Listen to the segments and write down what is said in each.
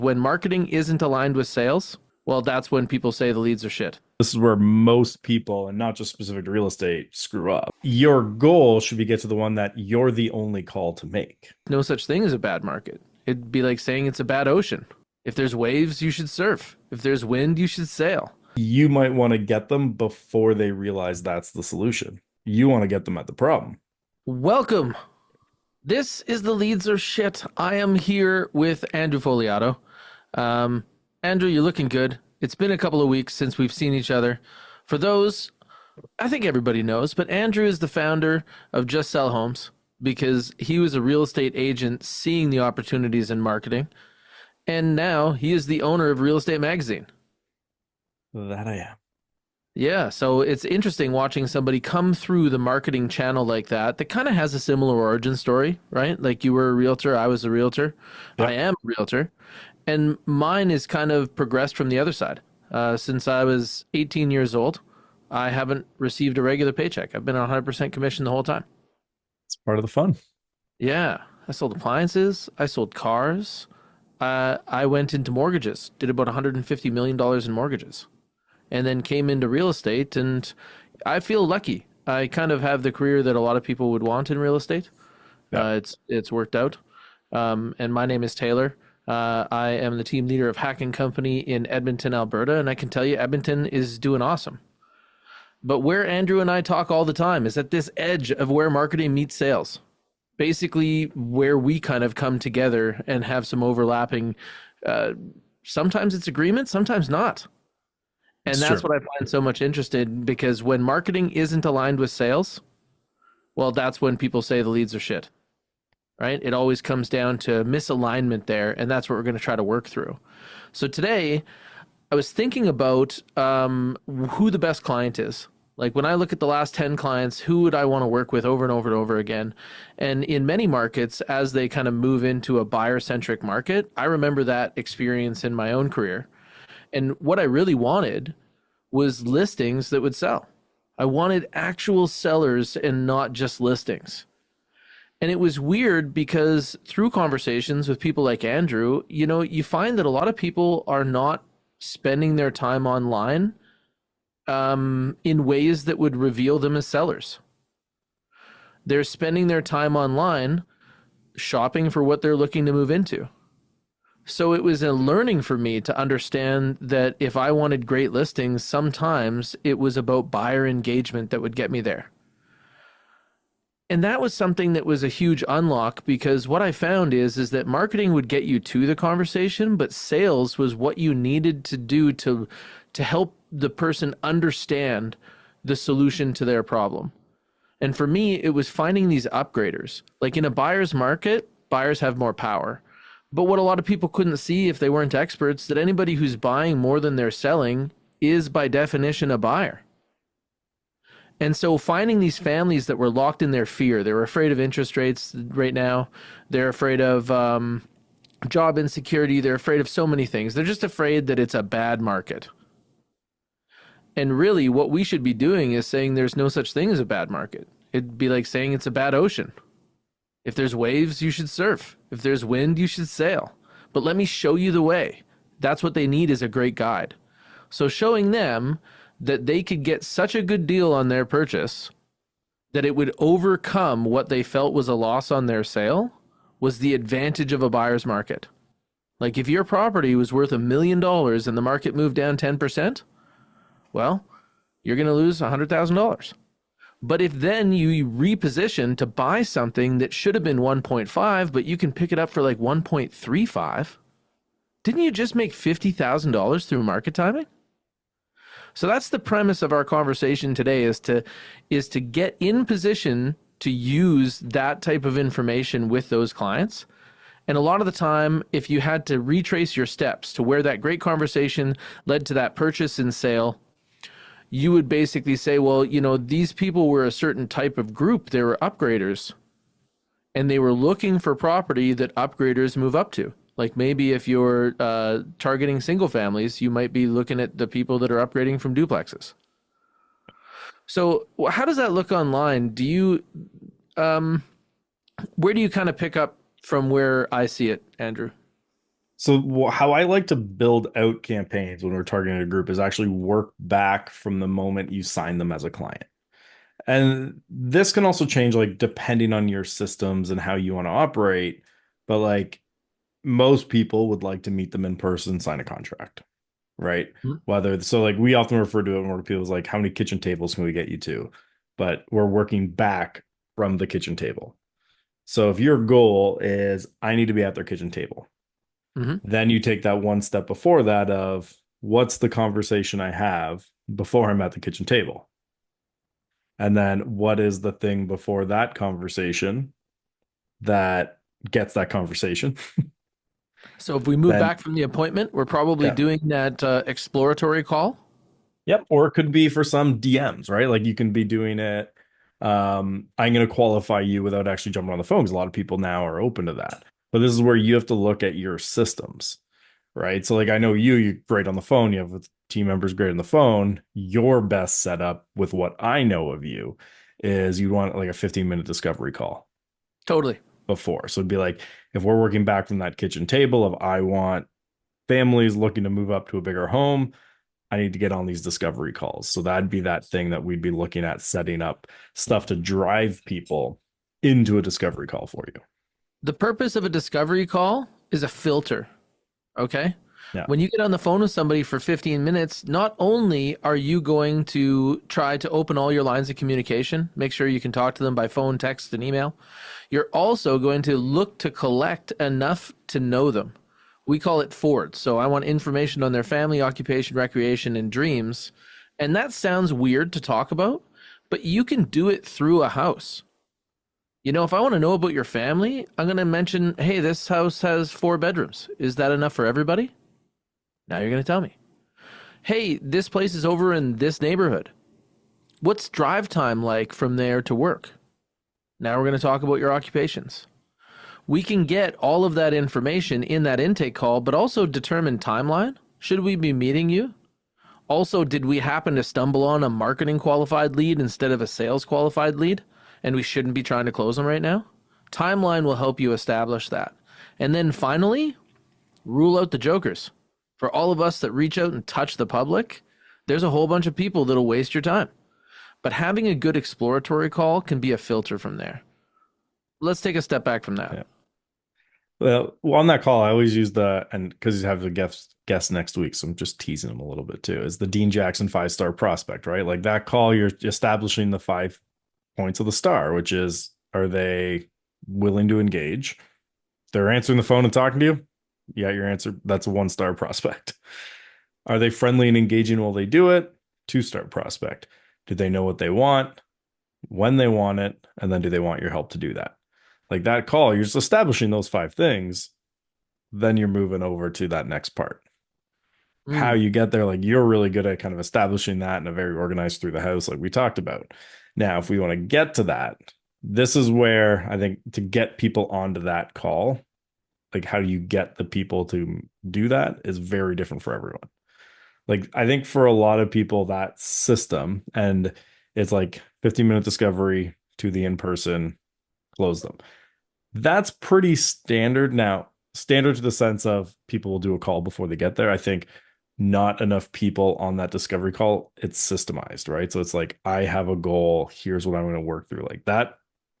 When marketing isn't aligned with sales, well, that's when people say the leads are shit. This is where most people, and not just specific to real estate, screw up. Your goal should be get to the one that you're the only call to make. No such thing as a bad market. It'd be like saying it's a bad ocean. If there's waves, you should surf. If there's wind, you should sail. You might want to get them before they realize that's the solution. You want to get them at the problem. Welcome. This is the Leads Are Shit. I am here with Andrew Fogliato. Andrew, you're looking good. It's been a couple of weeks since we've seen each other. For those, I think everybody knows, but Andrew is the founder of Just Sell Homes because he was a real estate agent seeing the opportunities in marketing. And now he is the owner of Real Estate Magazine. That I am. Yeah, so it's interesting watching somebody come through the marketing channel like that kind of has a similar origin story, right? Like you were a realtor, I was a realtor, Yep. I am a realtor, and mine is kind of progressed from the other side. Since I was 18 years old, I haven't received a regular paycheck. I've been on 100% commission the whole time. It's part of the fun. Yeah, I sold appliances, I sold cars, I went into mortgages, did about $150 million in mortgages, and then came into real estate, and I feel lucky. I kind of have the career that a lot of people would want in real estate. Yeah. It's worked out. And my name is Taylor. I am the team leader of Hack and Company in Edmonton, Alberta, and I can tell you Edmonton is doing awesome. But where Andrew and I talk all the time is at this edge of where marketing meets sales. Basically where we kind of come together and have some overlapping, sometimes it's agreement, sometimes not. And that's Sure. what I find so much interested, because when marketing isn't aligned with sales, well, that's when people say the leads are shit, right? It always comes down to misalignment there, and that's what we're going to try to work through. So today, I was thinking about who the best client is. Like when I look at the last 10 clients, who would I want to work with over and over and over again? And in many markets, as they kind of move into a buyer-centric market, I remember that experience in my own career. And what I really wanted was listings that would sell. I wanted actual sellers and not just listings. And it was weird because through conversations with people like Andrew, you find that a lot of people are not spending their time online in ways that would reveal them as sellers. They're spending their time online shopping for what they're looking to move into. So it was a learning for me to understand that if I wanted great listings, sometimes it was about buyer engagement that would get me there. And that was something that was a huge unlock, because what I found is that marketing would get you to the conversation, but sales was what you needed to do to help the person understand the solution to their problem. And for me, it was finding these upgraders. Like in a buyer's market, buyers have more power. But what a lot of people couldn't see if they weren't experts, that anybody who's buying more than they're selling is by definition a buyer. And so finding these families that were locked in their fear, they were afraid of interest rates right now. They're afraid of job insecurity. They're afraid of so many things. They're just afraid that it's a bad market. And really what we should be doing is saying there's no such thing as a bad market. It'd be like saying it's a bad ocean. If there's waves, you should surf. If there's wind, you should sail. But let me show you the way. That's what they need, is a great guide. So showing them that they could get such a good deal on their purchase that it would overcome what they felt was a loss on their sale was the advantage of a buyer's market. Like if your property was worth $1 million and the market moved down 10%, well, you're going to lose $100,000. But if then you reposition to buy something that should have been 1.5, but you can pick it up for like 1.35, didn't you just make $50,000 through market timing? So that's the premise of our conversation today, is to get in position to use that type of information with those clients. And a lot of the time, if you had to retrace your steps to where that great conversation led to that purchase and sale, you would basically say, well, these people were a certain type of group. They were upgraders, and they were looking for property that upgraders move up to. Like maybe if you're targeting single families, you might be looking at the people that are upgrading from duplexes. So how does that look online? Do you, where do you kind of pick up from where I see it, Andrew? So how I like to build out campaigns when we're targeting a group is actually work back from the moment you sign them as a client. And this can also change like depending on your systems and how you want to operate. But like most people would like to meet them in person, sign a contract, right? Mhm. Whether so like we often refer to it when people is like, how many kitchen tables can we get you to? But we're working back from the kitchen table. So if your goal is I need to be at their kitchen table, Mhm. then you take that one step before that of what's the conversation I have before I'm at the kitchen table? And then what is the thing before that conversation that gets that conversation? So if we move Then, back from the appointment, we're probably yeah. doing that exploratory call. Yep. Or it could be for some DMs, right? Like you can be doing it. I'm going to qualify you without actually jumping on the phone because a lot of people now are open to that. But this is where you have to look at your systems, right? So, like, I know you're great on the phone. You have team members great on the phone. Your best setup with what I know of you is you want like a 15-minute discovery call Totally. before. So it'd be like if we're working back from that kitchen table of I want families looking to move up to a bigger home, I need to get on these discovery calls. So that'd be that thing that we'd be looking at setting up stuff to drive people into a discovery call for you. The purpose of a discovery call is a filter. Okay. Yeah. When you get on the phone with somebody for 15 minutes, not only are you going to try to open all your lines of communication, make sure you can talk to them by phone, text, and email, you're also going to look to collect enough to know them. We call it Ford. So I want information on their family, occupation, recreation, and dreams. And that sounds weird to talk about, but you can do it through a house. You know, if I want to know about your family, I'm going to mention, hey, this house has 4 bedrooms. Is that enough for everybody? Now you're going to tell me. Hey, this place is over in this neighborhood. What's drive time like from there to work? Now we're going to talk about your occupations. We can get all of that information in that intake call, but also determine timeline. Should we be meeting you? Also, did we happen to stumble on a marketing qualified lead instead of a sales qualified lead? And we shouldn't be trying to close them right now? Timeline will help you establish that. And then finally, rule out the jokers. For all of us that reach out and touch the public, there's a whole bunch of people that'll waste your time. But having a good exploratory call can be a filter from there. Let's take a step back from that. Yeah. Well, on that call, I always use and because you have the guest next week, so I'm just teasing him a little bit too, is the Dean Jackson 5-star prospect, right? Like that call, you're establishing the 5 points of the star, which is are they willing to engage? They're answering the phone and talking to you. Yeah, your answer. That's a 1-star prospect. Are they friendly and engaging while they do it? 2-star prospect. Do they know what they want, when they want it, and then do they want your help to do that? Like that call, you're just establishing those 5 things. Then you're moving over to that next part. How Mm. you get there, like you're really good at kind of establishing that in a very organized through the house, like we talked about. Now, if we want to get to that, this is where I think to get people onto that call, like how do you get the people to do that is very different for everyone. Like I think for a lot of people that system and it's like 15-minute discovery to the in-person, close them. That's pretty standard. Now, standard to the sense of people will do a call before they get there. I think not enough people on that discovery call, it's systemized, right? So it's like, I have a goal. Here's what I'm going to work through. Like that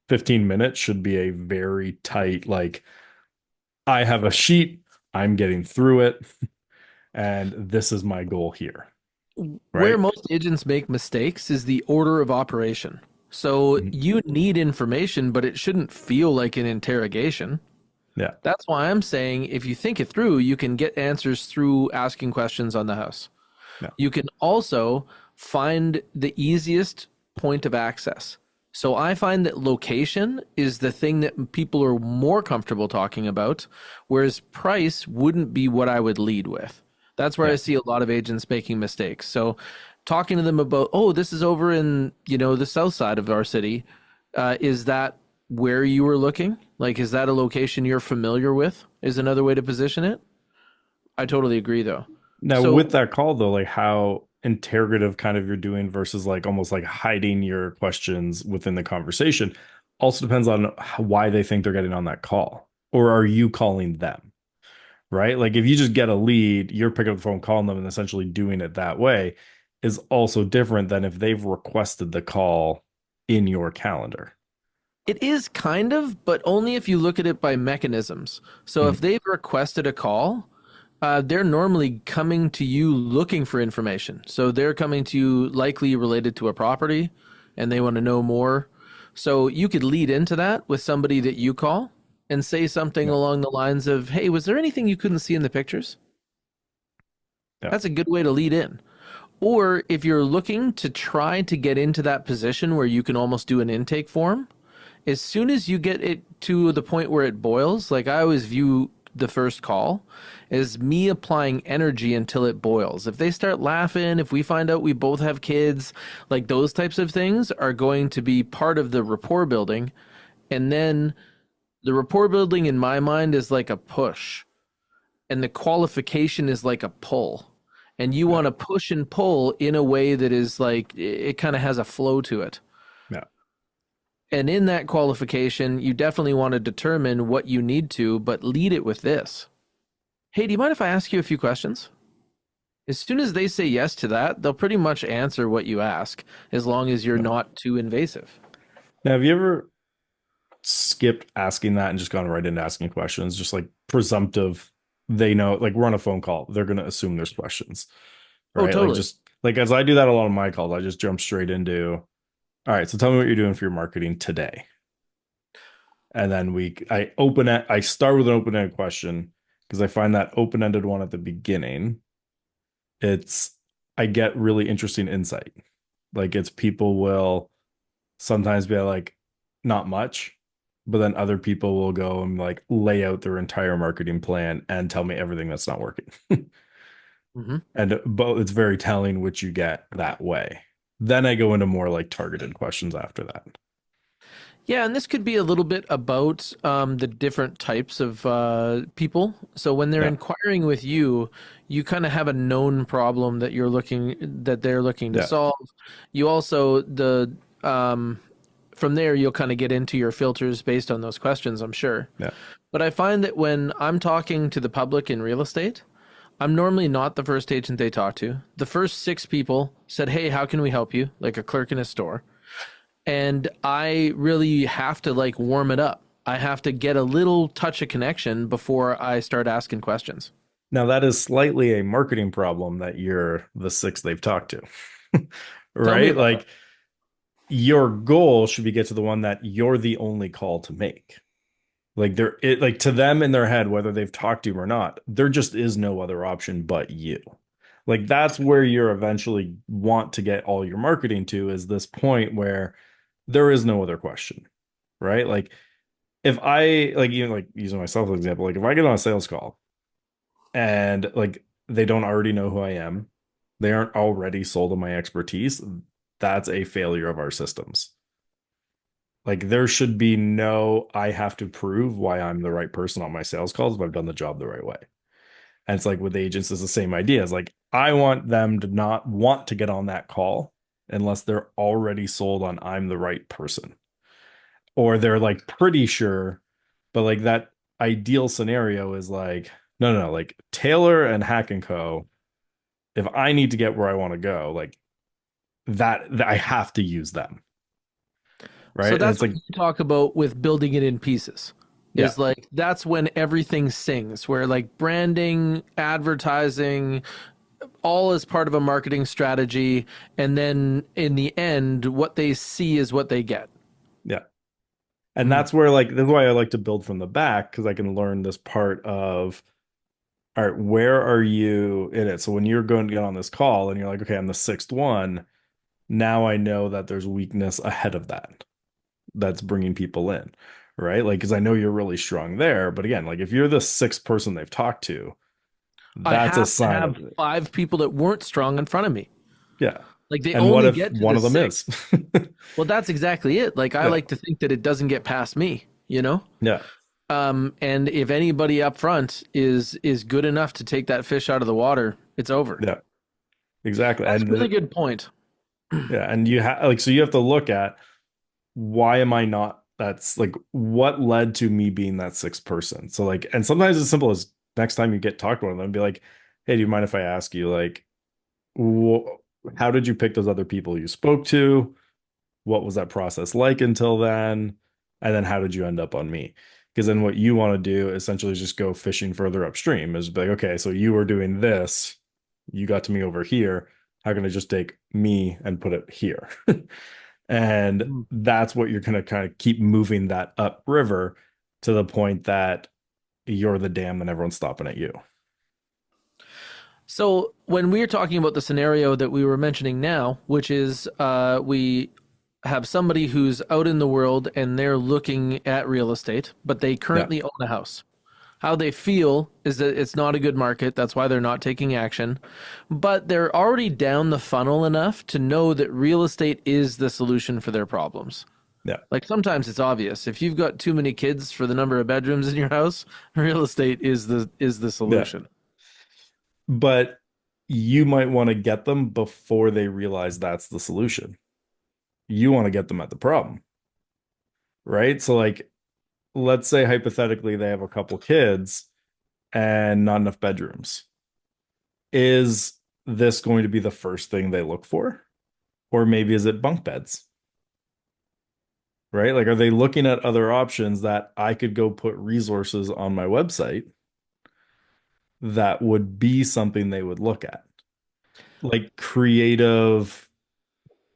15 minutes should be a very tight, like, I have a sheet, I'm getting through it, and this is my goal here, Where right? most agents make mistakes is the order of operation. So Mhm. you need information, but it shouldn't feel like an interrogation. Yeah. That's why I'm saying if you think it through, you can get answers through asking questions on the house. Yeah. You can also find the easiest point of access. So I find that location is the thing that people are more comfortable talking about, whereas price wouldn't be what I would lead with. That's where I Yeah. see a lot of agents making mistakes. So talking to them about, oh, this is over in, the south side of our city. Is that where you were looking? Like, is that a location you're familiar with? Is another way to position it. I totally agree, though. Now, So with that call, though, like how interrogative kind of you're doing versus like almost like hiding your questions within the conversation also depends on why they think they're getting on that call. Or are you calling them? right? Like if you just get a lead, you're picking up the phone, calling them, and essentially doing it that way is also different than if they've requested the call in your calendar. It is kind of, but only if you look at it by mechanisms. So if Mm. they've requested a call, they're normally coming to you looking for information. So they're coming to you likely related to a property and they want to know more. So you could lead into that with somebody that you call and say something Yeah. along the lines of, "Hey, was there anything you couldn't see in the pictures?" Yeah. That's a good way to lead in. Or if you're looking to try to get into that position where you can almost do an intake form, as soon as you get it to the point where it boils, like I always view the first call as me applying energy until it boils. If they start laughing, if we find out we both have kids, like those types of things are going to be part of the rapport building. And then the rapport building in my mind is like a push, and the qualification is like a pull. And you Yeah. want to push and pull in a way that is like it kind of has a flow to it. Yeah. And in that qualification, you definitely want to determine what you need to, but lead it with this. Hey, do you mind if I ask you a few questions? As soon as they say yes to that, they'll pretty much answer what you ask, as long as you're Yeah. not too invasive. Now, have you ever skipped asking that and just gone right into asking questions, just like presumptive? They know, like we're on a phone call, they're going to assume there's questions, Oh, right? Like totally. just like as I do that a lot of my calls, I just jump straight into, all right, so tell me what you're doing for your marketing today. And then I start with an open-ended question because I find that open-ended one at the beginning, it's, I get really interesting insight. Like it's people will sometimes be like, not much, but then other people will go and like lay out their entire marketing plan and tell me everything that's not working. Hmm. And but it's very telling what you get that way. Then I go into more like targeted questions after that. Yeah, and this could be a little bit about the different types of people. So when they're Yeah. inquiring with you, you kind of have a known problem that they're looking to Yeah. solve. You also um, from there you'll kind of get into your filters based on those questions, I'm sure. Yeah. But I find that when I'm talking to the public in real estate, I'm normally not the first agent they talk to. The first six people said, "Hey, how can we help you?" Like a clerk in a store. And I really have to like warm it up. I have to get a little touch of connection before I start asking questions. Now that is slightly a marketing problem that you're the sixth they've talked to. Tell me Right? about it. Like your goal should be get to the one that you're the only call to make. Like like to them in their head, whether they've talked to you or not, there just is no other option but you. Like that's where you're eventually want to get all your marketing to, is this point where there is no other question, right? Like if I like, even like using myself as an example, like if I get on a sales call and like they don't already know who I am, they aren't already sold on my expertise, that's a failure of our systems. Like there should be no, I have to prove why I'm the right person on my sales calls if I've done the job the right way. And it's like with agents, it's the same idea. It's like I want them to not want to get on that call unless they're already sold on I'm the right person. Or they're like pretty sure, but like that ideal scenario is like, no, no, no, like Taylor and Hack and Co. If I need to get where I want to go, like that I have to use them. So Right. And that's it's what like, you talk about with building it in pieces. yeah, Is like that's when everything sings, where like branding, advertising, all is part of a marketing strategy, and then in the end, what they see is what they get. yeah. And Mhm. that's where like that's why I like to build from the back, because I can learn this part of, all right, where are you in it? So when you're going to get on this call and you're like, okay, I'm the sixth one, now I know that there's weakness ahead of that that's bringing people in, right? Like, because I know you're really strong there, but again, like if you're the sixth person they've talked to, I that's a have to sign of, have five people that weren't strong in front of me. yeah. Like they And what only if get to one the of them is? six. Well, that's exactly it. Like I Yeah, like to think that it doesn't get past me, you know? yeah, And if anybody up front is good enough to take that fish out of the water, it's over. yeah, exactly. That's a And really good point. yeah, and you have like, so you have to look at, why am I not, that's like what led to me being that sixth person. So like, and sometimes it's simple as next time you get talk to one of them, be like, hey, do you mind if I ask you, like, wh how did you pick those other people you spoke to? What was that process like until then? And then how did you end up on me? Because then what you want to do essentially is just go fishing further upstream, is be like, okay, so you were doing this, you got to me over here. How can I just take me and put it here? And Mm. that's what you're going to kind of keep moving that upriver to the point that you're the dam and everyone's stopping at you. So when we're talking about the scenario that we were mentioning now, which is we have somebody who's out in the world and they're looking at real estate, but they Yeah. currently own a house. How they feel is that it's not a good market. That's why they're not taking action. But they're already down the funnel enough to know that real estate is the solution for their problems. Yeah. Like sometimes it's obvious. If you've got too many kids for the number of bedrooms in your house, real estate is the Yeah. solution. But you might want to get them before they realize that's the solution. You want to get them at the problem, right? So, like, let's say hypothetically they have a couple kids and not enough bedrooms. Is this going to be the first thing they look for? Or maybe is it bunk beds, right? Like, are they looking at other options that I could go put resources on my website that would be something they would look at? Like creative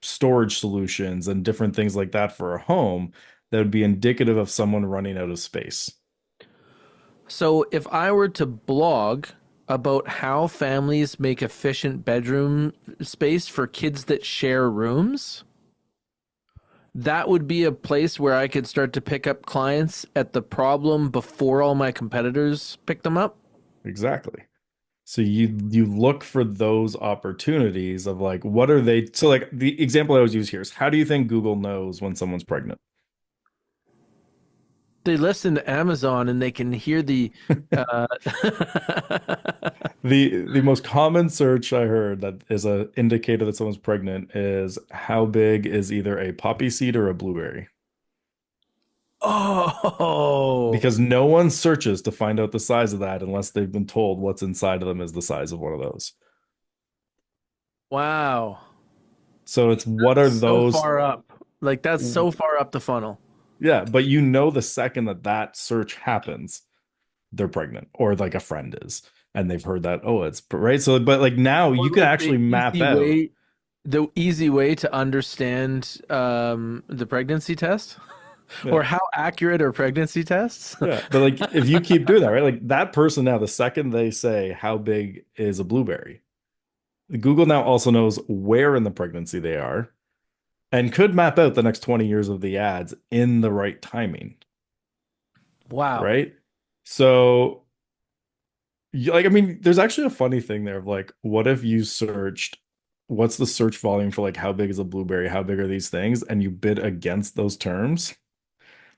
storage solutions and different things like that for a home that would be indicative of someone running out of space. So if I were to blog about how families make efficient bedroom space for kids that share rooms, that would be a place where I could start to pick up clients at the problem before all my competitors pick them up. Exactly. So you look for those opportunities of like what are they, so like the example I always use here is how do you think Google knows when someone's pregnant? They listen to Amazon and they can hear the uh, The most common search I heard that is a indicator that someone's pregnant is how big is either a poppy seed or a blueberry. oh, Because no one searches to find out the size of that unless they've been told what's inside of them is the size of one of those. wow. So it's what are So those? far up. Like that's so far up the funnel. Yeah, but you know the second that that search happens, they're pregnant or like a friend is, and they've heard that, oh, it's right. So, but like now Or you can like actually map out. the easy way to understand the pregnancy test Yeah. or how accurate are pregnancy tests. Yeah. But like if you keep doing that, right? Like that person now, the second they say how big is a blueberry, Google now also knows where in the pregnancy they are and could map out the next 20 years of the ads in the right timing, Wow. right? So, like, I mean, there's actually a funny thing there of like, what if you searched what's the search volume for like how big is a blueberry, how big are these things, and you bid against those terms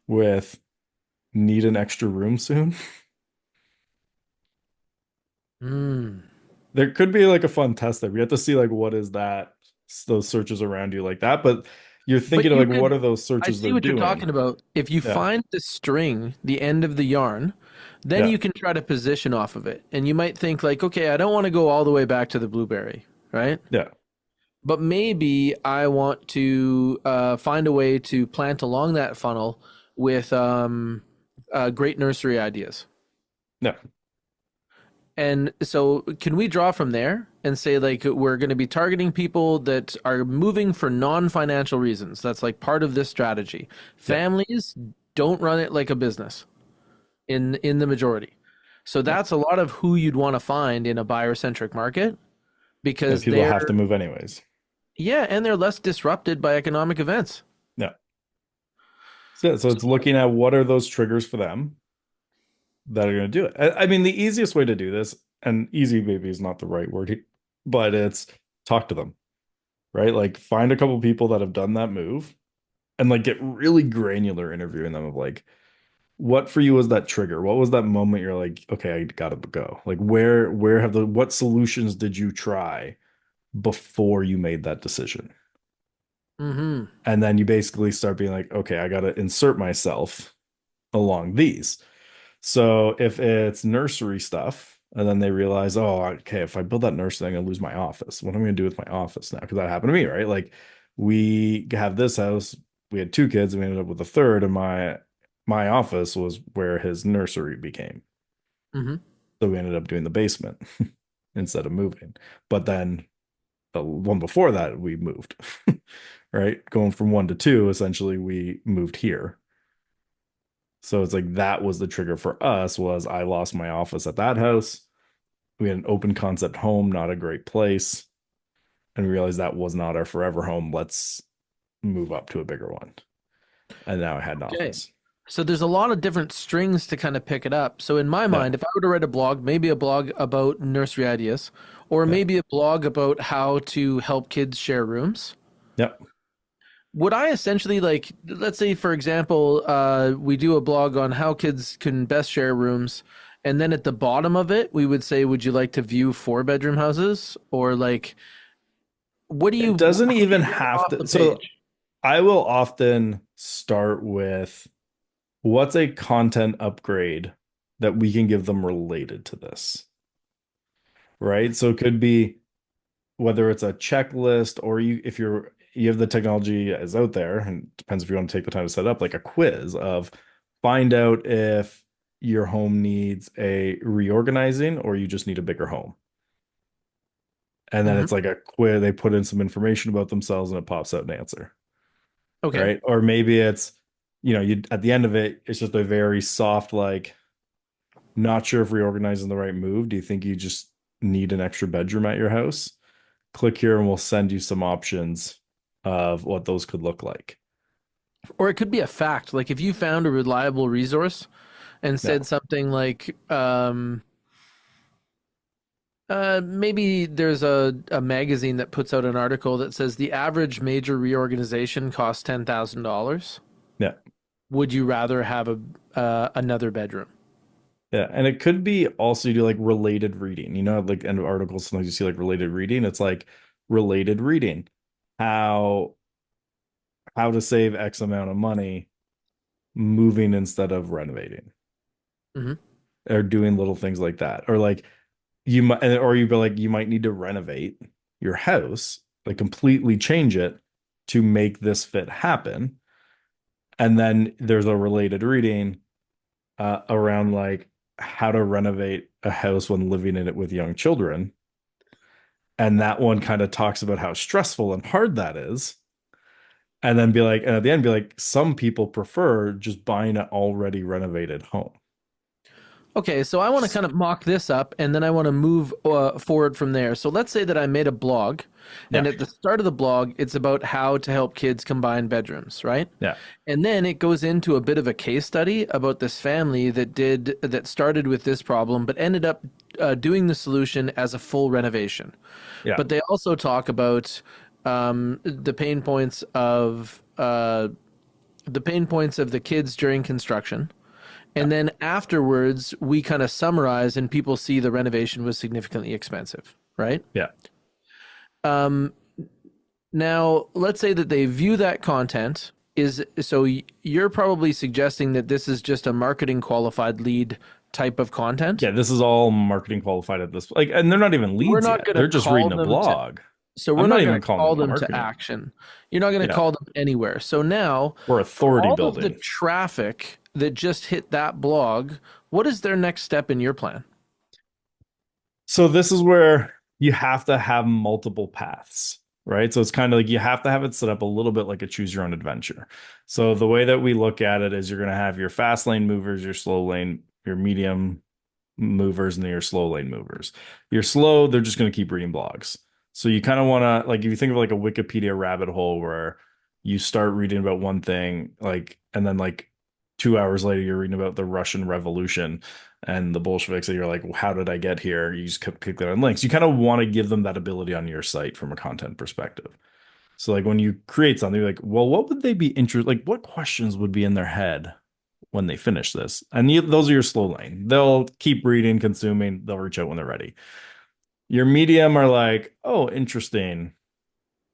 with need an extra room soon? Mm. There could be like a fun test there. We have to see like what is that those searches around you like that, but you're But thinking of you like what could, are those I searches see they're what you're doing? talking about. If you Yeah. find the string, the end of the yarn, then Yeah. you can try to position off of it. And you might think like, okay, I don't want to go all the way back to the blueberry, right? Yeah. But maybe I want to find a way to plant along that funnel with great nursery ideas. Yeah. And so, can we draw from there and say, like, we're going to be targeting people that are moving for non financial reasons? That's like part of this strategy. Yeah. Families don't run it like a business in the majority. So, Yeah. that's a lot of who you'd want to find in a buyer centric market Yeah. because People they're, have to move anyways. yeah, and they're less disrupted by economic events. Yeah. So it's looking at what are those triggers for them that are going to do it. I mean, the easiest way to do this, and easy maybe is not the right word, but it's talk to them, right? Like find a couple people that have done that move and like get really granular interviewing them of like, what for you was that trigger? What was that moment you're like, okay, I gotta go? Like where have the what solutions did you try before you made that decision? Mm-hmm. And then you basically start being like, okay, I gotta insert myself along these. So if it's nursery stuff, and then they realize, oh, okay, if I build that nursery, I'm gonna lose my office. What am I gonna do with my office now? Because that happened to me, right? Like we have this house, we had two kids, and we ended up with a third, and my office was where his nursery became. Hmm. So we ended up doing the basement instead of moving. But then the one before that, we moved, right? Going from one to two, essentially, we moved here. So it's like that was the trigger for us was I lost my office at that house. We had an open concept home, not a great place. And we realized that was not our forever home. Let's move up to a bigger one. And now I had an Okay. office. So there's a lot of different strings to kind of pick it up. So in my Yeah. mind, if I were to write a blog, maybe a blog about nursery ideas, or Yeah. maybe a blog about how to help kids share rooms, Yep. would I essentially like, let's say, for example, we do a blog on how kids can best share rooms, and then at the bottom of it, we would say, would you like to view four-bedroom houses? Or like, what do It you, doesn't how do even you get it have off the to. So page? I will often start with what's a content upgrade that we can give them related to this, right? So it could be whether it's a checklist or if you have the technology is out there, and it depends if you want to take the time to set up like a quiz of find out if your home needs a reorganizing or you just need a bigger home. And then Hmm. it's like a quiz, they put in some information about themselves and it pops out an answer, Okay. right? Or maybe it's, you at the end of it, it's just a very soft, like, not sure if reorganizing the right move. Do you think you just need an extra bedroom at your house? Click here and we'll send you some options of what those could look like. Or it could be a fact. Like if you found a reliable resource and Yeah. said something like, maybe there's a magazine that puts out an article that says the average major reorganization costs $10,000. Yeah. Would you rather have a another bedroom? Yeah. And it could be also you do like related reading. Like end of articles, sometimes you see like related reading. It's like related reading. How how to save X amount of money moving instead of renovating Hmm. or doing little things like that. Or like you might or you be like you might need to renovate your house, like completely change it to make this fit happen. And then there's a related reading around like how to renovate a house when living in it with young children. And that one kind of talks about how stressful and hard that is. And then and at the end, be like, some people prefer just buying an already renovated home. Okay, so I want to Just, kind of mock this up and then I want to move forward from there. So let's say that I made a blog, and yeah, at the start of the blog, it's about how to help kids combine bedrooms, right? yeah, And then it goes into a bit of a case study about this family that started with this problem, but ended up doing the solution as a full renovation. yeah, But they also talk about the pain points of the kids during construction. yeah, And then afterwards, we kind of summarize, and people see the renovation was significantly expensive, right? yeah. Now, let's say that they view that content is so you're probably suggesting that this is just a marketing qualified lead type of content. Yeah, this is all marketing qualified at this, like, and they're not even We're leads not yet. going to They're just call reading a them to blog. so we're I'm not not going even to calling call it them to marketing. action. You're not going to Yeah, call them anywhere. So now, we're for authority all of the building. traffic that just hit that blog, what is their next step in your plan? So this is where you have to have multiple paths, right? So it's kind of like you have to have it set up a little bit like a choose your own adventure. So the way that we look at it is you're going to have your fast lane movers, your slow lane, your medium movers, and then your slow lane movers. You're slow, they're just going to keep reading blogs. So you kind of want to, like, if you think of like a Wikipedia rabbit hole where you start reading about one thing, like, and then like 2 hours later, you're reading about the Russian Revolution and the Bolsheviks, and you're like, well, how did I get here? You just click that on links. You kind of want to give them that ability on your site from a content perspective. So like when you create something, you're like, well, what would they be interested? Like, what questions would be in their head when they finish this? And those are your slow lane. They'll keep reading, consuming. They'll reach out when they're ready. Your medium are like, oh, interesting.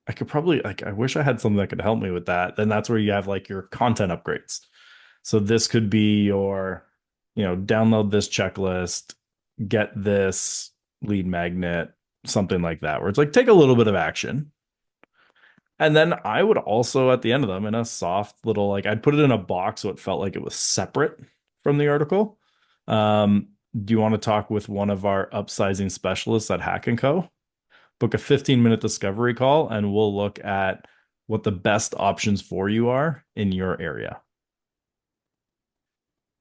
I could probably like. I wish I had something that could help me with that. Then that's where you have like your content upgrades. So this could be your download this checklist, get this lead magnet, something like that, where it's like take a little bit of action. And then I would also, at the end of them, in a soft little, like I'd put it in a box so it felt like it was separate from the article. Do you want to talk with one of our upsizing specialists at Hack and Co? Book a 15-minute discovery call, and we'll look at what the best options for you are in your area.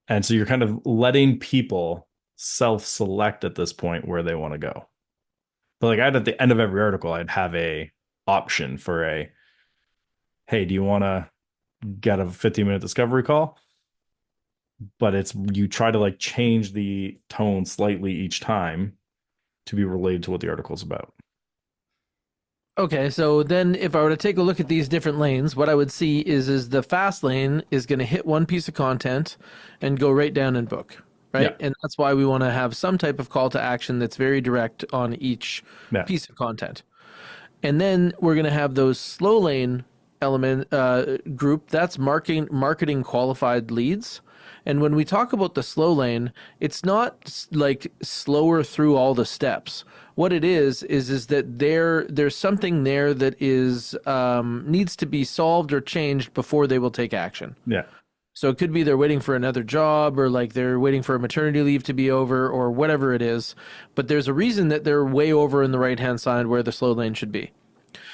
And so you're kind of letting people self-select at this point where they want to go. But like at the end of every article, I'd have a option for hey, do you want to get a 15-minute discovery call? But you try to like change the tone slightly each time to be related to what the article's about. Okay, so then if I were to take a look at these different lanes, what I would see is the fast lane is going to hit one piece of content and go right down and book, right? Yeah. And that's why we want to have some type of call to action that's very direct on each Yeah. piece of content. And then we're going to have those slow lane element group that's marketing qualified leads. And when we talk about the slow lane, it's not like slower through all the steps. What it is that there's something there that is needs to be solved or changed before they will take action. Yeah. So it could be they're waiting for another job, or like they're waiting for a maternity leave to be over, or whatever it is. But there's a reason that they're way over in the right hand side where the slow lane should be.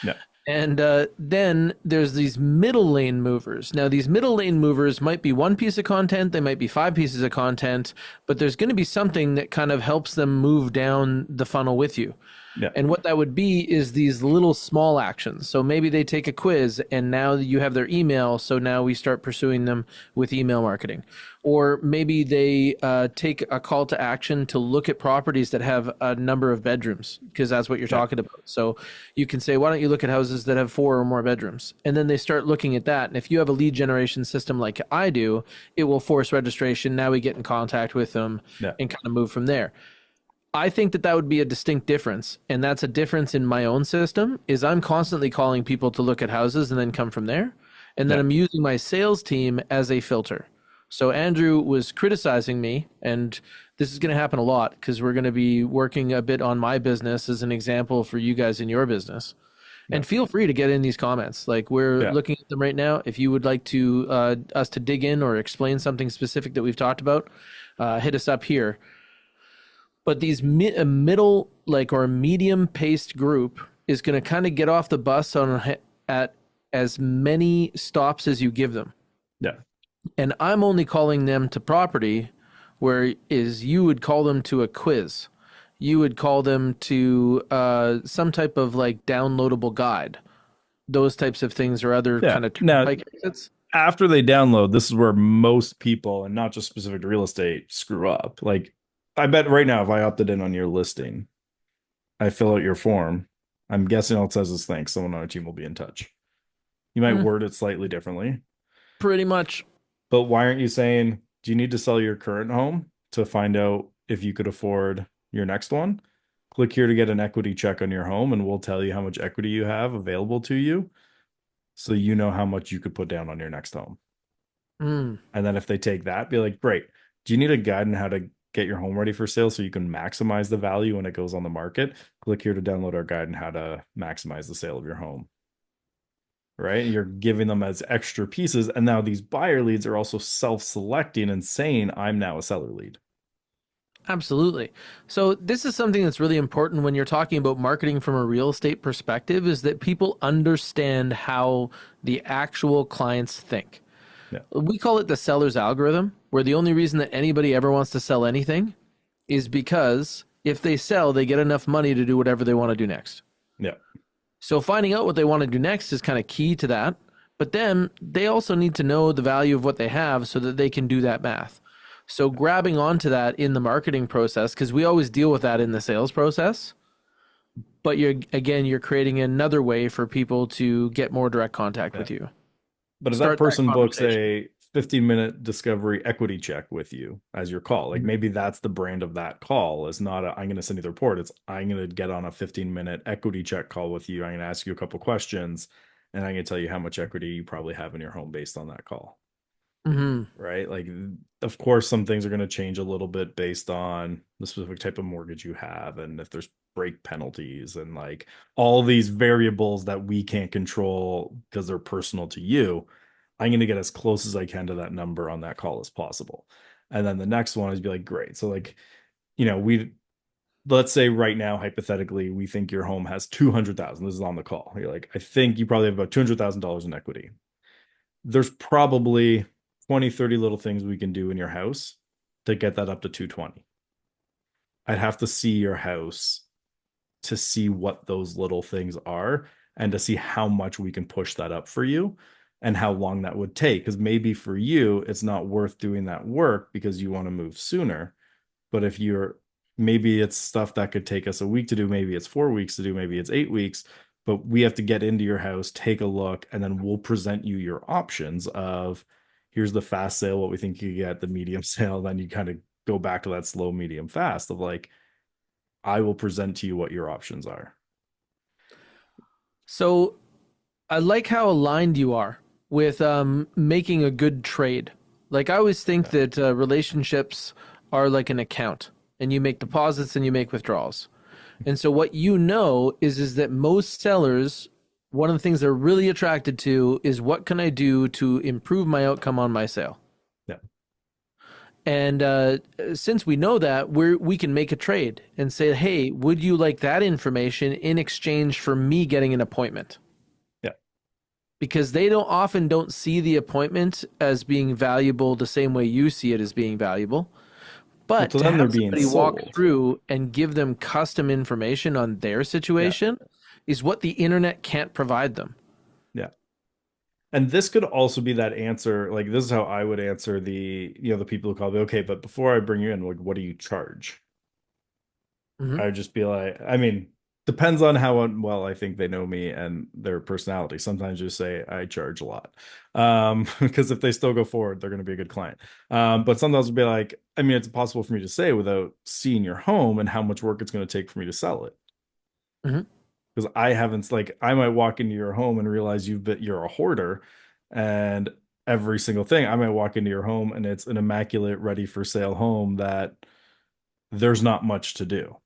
Yeah. And then there's these middle lane movers. Now, these middle lane movers might be one piece of content, they might be 5 pieces of content, but there's going to be something that kind of helps them move down the funnel with you. Yeah. And what that would be is these little small actions. So maybe they take a quiz and now you have their email. So now we start pursuing them with email marketing. Or maybe they take a call to action to look at properties that have a number of bedrooms, because that's what you're talking about. So you can say, why don't you look at houses that have 4 or more bedrooms? And then they start looking at that. And if you have a lead generation system like I do, it will force registration. Now we get in contact with them and kind of move from there. I think that would be a distinct difference, and that's a difference in my own system. Is I'm constantly calling people to look at houses and then come from there, and then I'm using my sales team as a filter. So Andrew was criticizing me, and this is going to happen a lot because we're going to be working a bit on my business as an example for you guys in your business. And feel free to get in these comments. Like we're looking at them right now. If you would like to us to dig in or explain something specific that we've talked about, hit us up here. But these middle, like, or medium paced group is going to kind of get off the bus at as many stops as you give them. Yeah. And I'm only calling them to property, where is you would call them to a quiz. You would call them to some type of like downloadable guide. Those types of things or other kind of turnpike exits. After they download, this is where most people, and not just specific to real estate, screw up. Like, I bet right now, if I opted in on your listing, I fill out your form, I'm guessing all it says is thanks. Someone on our team will be in touch. You might word it slightly differently. Pretty much. But why aren't you saying, do you need to sell your current home to find out if you could afford your next one? Click here to get an equity check on your home, and we'll tell you how much equity you have available to you, so you know how much you could put down on your next home. And then if they take that, be like, great. Do you need a guide on how to get your home ready for sale so you can maximize the value when it goes on the market? Click here to download our guide on how to maximize the sale of your home. Right? You're giving them as extra pieces. And now these buyer leads are also self-selecting and saying, I'm now a seller lead. Absolutely. So this is something that's really important when you're talking about marketing from a real estate perspective, is that people understand how the actual clients think. Yeah. We call it the seller's algorithm, where the only reason that anybody ever wants to sell anything is because if they sell, they get enough money to do whatever they want to do next. Yeah. So finding out what they want to do next is kind of key to that. But then they also need to know the value of what they have so that they can do that math. So grabbing onto that in the marketing process, because we always deal with that in the sales process. But you're creating another way for people to get more direct contact with you. But if that person books a 15-minute discovery equity check with you as your call, like maybe that's the brand of that call, is not I'm going to send you the report. It's I'm going to get on a 15-minute equity check call with you. I'm going to ask you a couple questions, and I'm going to tell you how much equity you probably have in your home based on that call. Hmm. right? Like, of course, some things are going to change a little bit based on the specific type of mortgage you have and if there's break penalties and like all these variables that we can't control because they're personal to you. I'm going to get as close as I can to that number on that call as possible. And then the next one is be like, great. So, like, we let's say right now, hypothetically, we think your home has 200,000. This is on the call. You're like, I think you probably have about $200,000 in equity. There's probably 20, 30 little things we can do in your house to get that up to 220. I'd have to see your house to see what those little things are and to see how much we can push that up for you and how long that would take. Because maybe for you, it's not worth doing that work because you want to move sooner. But if you're maybe it's stuff that could take us a week to do, maybe it's 4 weeks to do, maybe it's 8 weeks, but we have to get into your house, take a look, and then we'll present you your options of here's the fast sale, what we think you get, the medium sale. Then you kind of go back to that slow, medium, fast of like, I will present to you what your options are. So I like how aligned you are with making a good trade. Like I always think Yeah. that relationships are like an account, and you make deposits and you make withdrawals. And so what you know is that most sellers, one of the things they're really attracted to is what can I do to improve my outcome on my sale. Yeah. And since we know that, we can make a trade and say, hey, would you like that information in exchange for me getting an appointment? Yeah. Because they don't see the appointment as being valuable the same way you see it as being valuable. Well, But to to them, they're have being somebody walk sold. through and give them custom information on their Yeah. situation is what the internet can't provide them. Yeah. And this could also be that answer. Like, this is how I would answer the people who call me, okay, but before I bring you in, like, what do you charge? Hmm. I would just be like, I mean, depends on how well I think they know me and their personality. Sometimes just say I charge a lot. Because if they still go forward, they're going to be a good client. But sometimes it'll be like, I mean, it's impossible for me to say without seeing your home and how much work it's going to take for me to sell it. Hmm. Because I haven't, like, I might walk into your home and realize you're a hoarder and every single thing. I might walk into your home and it's an immaculate, ready for sale home that there's not much to do.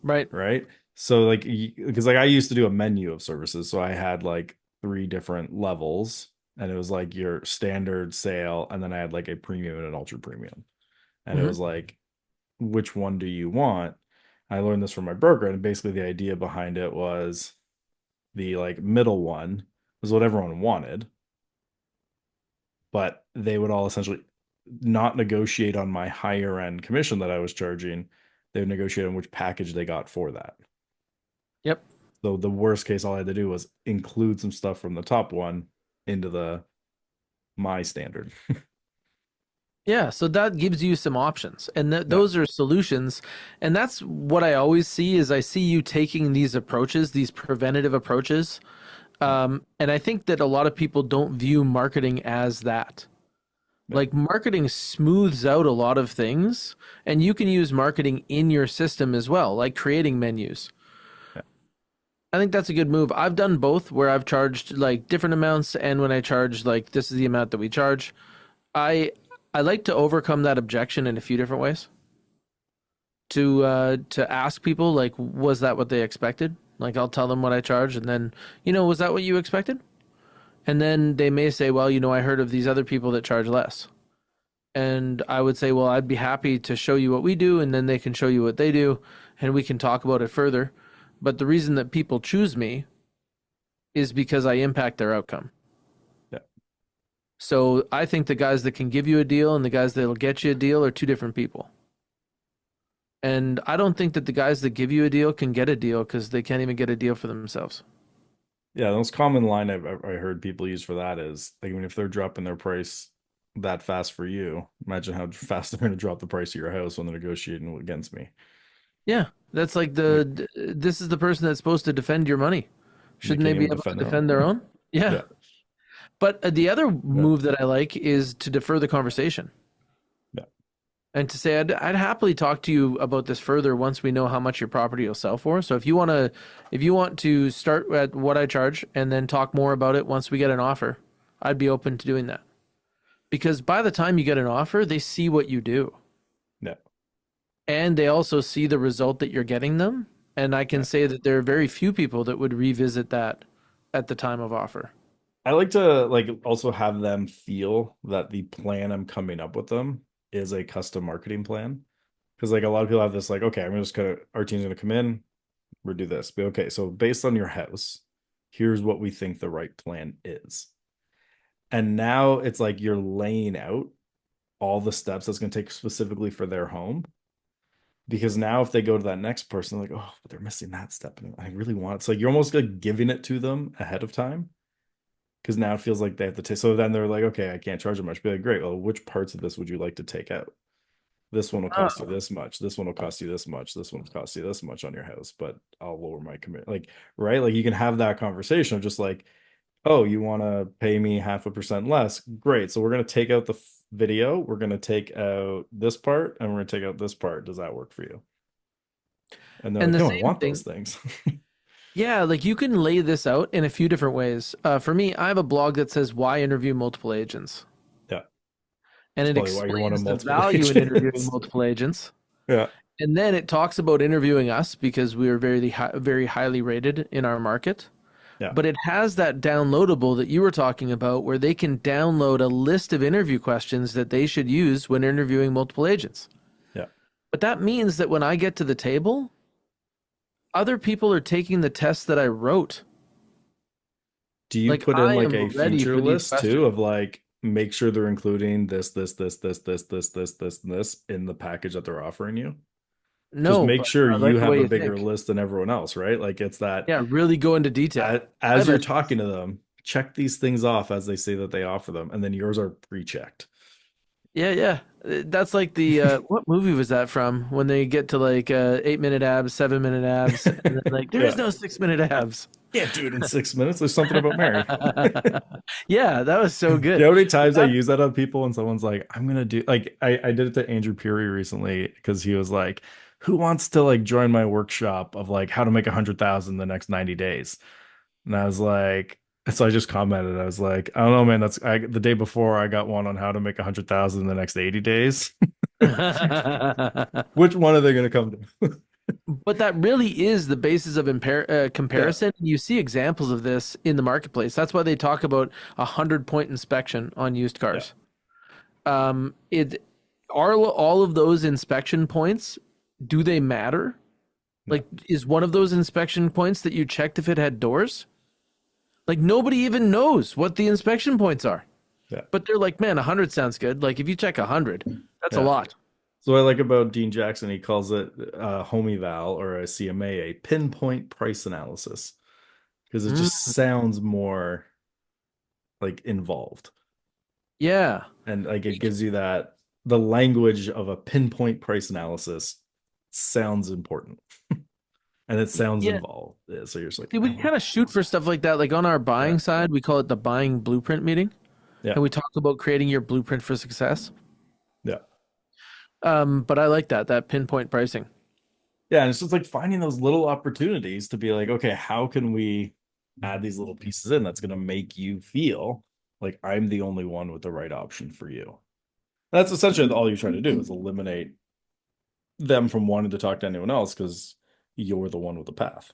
Right. Right. So like, because like I used to do a menu of services, so I had like three different levels, and it was like your standard sale, and then I had like a premium and an ultra premium, and it Hmm. was like, which one do you want? I learned this from my broker, and basically the idea behind it was the like middle one was what everyone wanted, but they would all essentially not negotiate on my higher end commission that I was charging. They would negotiate on which package they got for that. Yep. So the worst case, all I had to do was include some stuff from the top one into the my standard. Yeah, so that gives you some options, and Yeah. those are solutions. And that's what I always see is I see you taking these approaches, these preventative approaches. Yeah. And I think that a lot of people don't view marketing as that. Yeah. Like marketing smooths out a lot of things, and you can use marketing in your system as well, like creating menus. Yeah. I think that's a good move. I've done both where I've charged like different amounts, and when I charge like this is the amount that we charge. I I like to overcome that objection in a few different ways. To ask people like, was that what they expected? Like I'll tell them what I charge, and then was that what you expected? And then they may say, well, I heard of these other people that charge less. And I would say, well, I'd be happy to show you what we do, and then they can show you what they do, and we can talk about it further. But the reason that people choose me is because I impact their outcome. Yeah. So I think the guys that can give you a deal and the guys that'll get you a deal are two different people. And I don't think that the guys that give you a deal can get a deal because they can't even get a deal for themselves. Yeah. The most common line I heard people use for that is like, I mean, if they're dropping their price that fast for you, imagine how fast they're going to drop the price of your house when they're negotiating against me. Yeah, that's like Like, this is the person that's supposed to defend your money. they Shouldn't they can't be even able to defend their defend own. their own? Yeah. Yeah. But the other Yeah. move that I like is to defer the conversation Yeah. and to say, I'd happily talk to you about this further once we know how much your property will sell for. So if you want to start at what I charge and then talk more about it once we get an offer, I'd be open to doing that. because by the time you get an offer, they see what you do. Yeah. And they also see the result that you're getting them. And I can Yeah. say that there are very few people that would revisit that at the time of offer. I like to like also have them feel that the plan I'm coming up with them is a custom marketing plan. Because like a lot of people have this like, okay, I'm just gonna our team's gonna come in, we'll do this. But okay, so based on your house, here's what we think the right plan is. And now it's like you're laying out all the steps that's gonna take specifically for their home. Because now if they go to that next person, like, oh, but they're missing that step. And I really want it. So like you're almost like giving it to them ahead of time. Because now it feels like they have to take. So then they're like, okay, I can't charge them much. Be like, great. Well, which parts of this would you like to take out? This one will cost you Oh. this much. This one will cost you this much. This one will cost you this much on your house, but I'll lower my commit. Like, right? Like you can have that conversation of just like, oh, you want to pay me 0.5% less? Great. So we're going to take out the video. We're going to take out this part and we're going to take out this part. Does that work for you? And they're And like, the no, I same want those thing. things. Yeah, like you can lay this out in a few different ways. For me, I have a blog that says why interview multiple agents, Yeah. and That's it probably why you're one of explains the multiple value in interviewing agents. multiple agents. Yeah. And then it talks about interviewing us because we are very highly rated in our market. Yeah. But it has that downloadable that you were talking about where they can download a list of interview questions that they should use when interviewing multiple agents. Yeah. But that means that when I get to the table, other people are taking the test that I wrote. Do you Like put in I like am a ready feature for these list too questions. of like make sure they're including this, and this in the package that they're offering you? Just No, make but sure I like you the have way a you bigger think. list than everyone else, right? Like it's that Yeah, really go into detail. I as have you're a talking to them, check these things off as they say that they offer them, and then yours are pre-checked. yeah, yeah. That's like the what movie was that from? When they get to like 8 minute abs, 7 minute abs, and then like there is Yeah. no 6 minute abs. Can't do it in 6 minutes. There's something about Mary. Yeah, that was so You know good. how many times I That- use that on people and someone's like, I'm gonna do like I did it to Andrew Peary recently because he was like, who wants to like join my workshop of like how to make 100,000 the next 90 days? And I was like, so I just commented, I was like, I don't know, man. The day before I got one on how to make 100,000 in the next 80 days. Which one are they gonna come to? But that really is the basis of Yeah, comparison. You see examples of this in the marketplace. That's why they talk about 100 point inspection on used yeah, cars. It are all of those inspection points, do they matter? no, Like, is one of those inspection points that you checked if it had doors? Like, nobody even knows what the inspection points are. yeah, But they're like, man, 100 sounds good. Like, if you check 100, that's a yeah. lot. So what I like about Dean Jackson, he calls it home eval or a CMA, a pinpoint price analysis, because it Mm, just sounds more like involved. yeah. And like it gives you that the language of a pinpoint price analysis sounds important and it sounds Yeah. involved. Yeah, so you're just like, See, I we want kind of shoot for stuff like that. Like on our yeah, buying side, we call it the buying blueprint meeting. yeah, And we talk about creating your blueprint for success. yeah, But I like that pinpoint pricing. yeah. And it's just like finding those little opportunities to be like, okay, how can we add these little pieces in that's going to make you feel like I'm the only one with the right option for you. That's essentially all you're trying to do is eliminate them from wanting to talk to anyone else because you're the one with the path.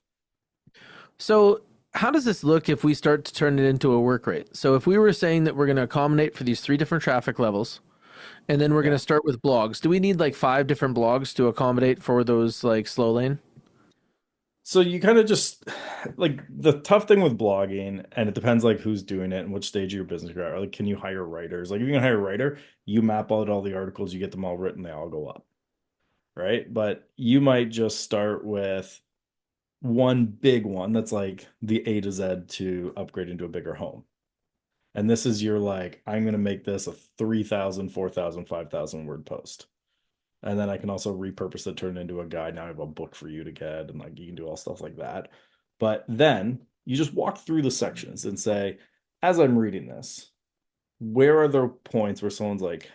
So, how does this look if we start to turn it into a work rate? So, if we were saying that we're going to accommodate for these three different traffic levels, and then we're going Yeah. to start with blogs, do we need like five different blogs to accommodate for those like slow lane? So you kind of just like the tough thing with blogging, and it depends like who's doing it and which stage of your business you're at. Like, can you hire writers? Like, if you can hire a writer, you map out all the articles, you get them all written, they all go up, right? But you might just start with one big one that's like the A to Z to upgrade into a bigger home. And this is your like, I'm going to make this a 3,000, 4,000, 5,000 word post. And then I can also repurpose it, turn it into a guide. Now I have a book for you to get, and like you can do all stuff like that. But then you just walk through the sections and say, as I'm reading this, where are the points where someone's like,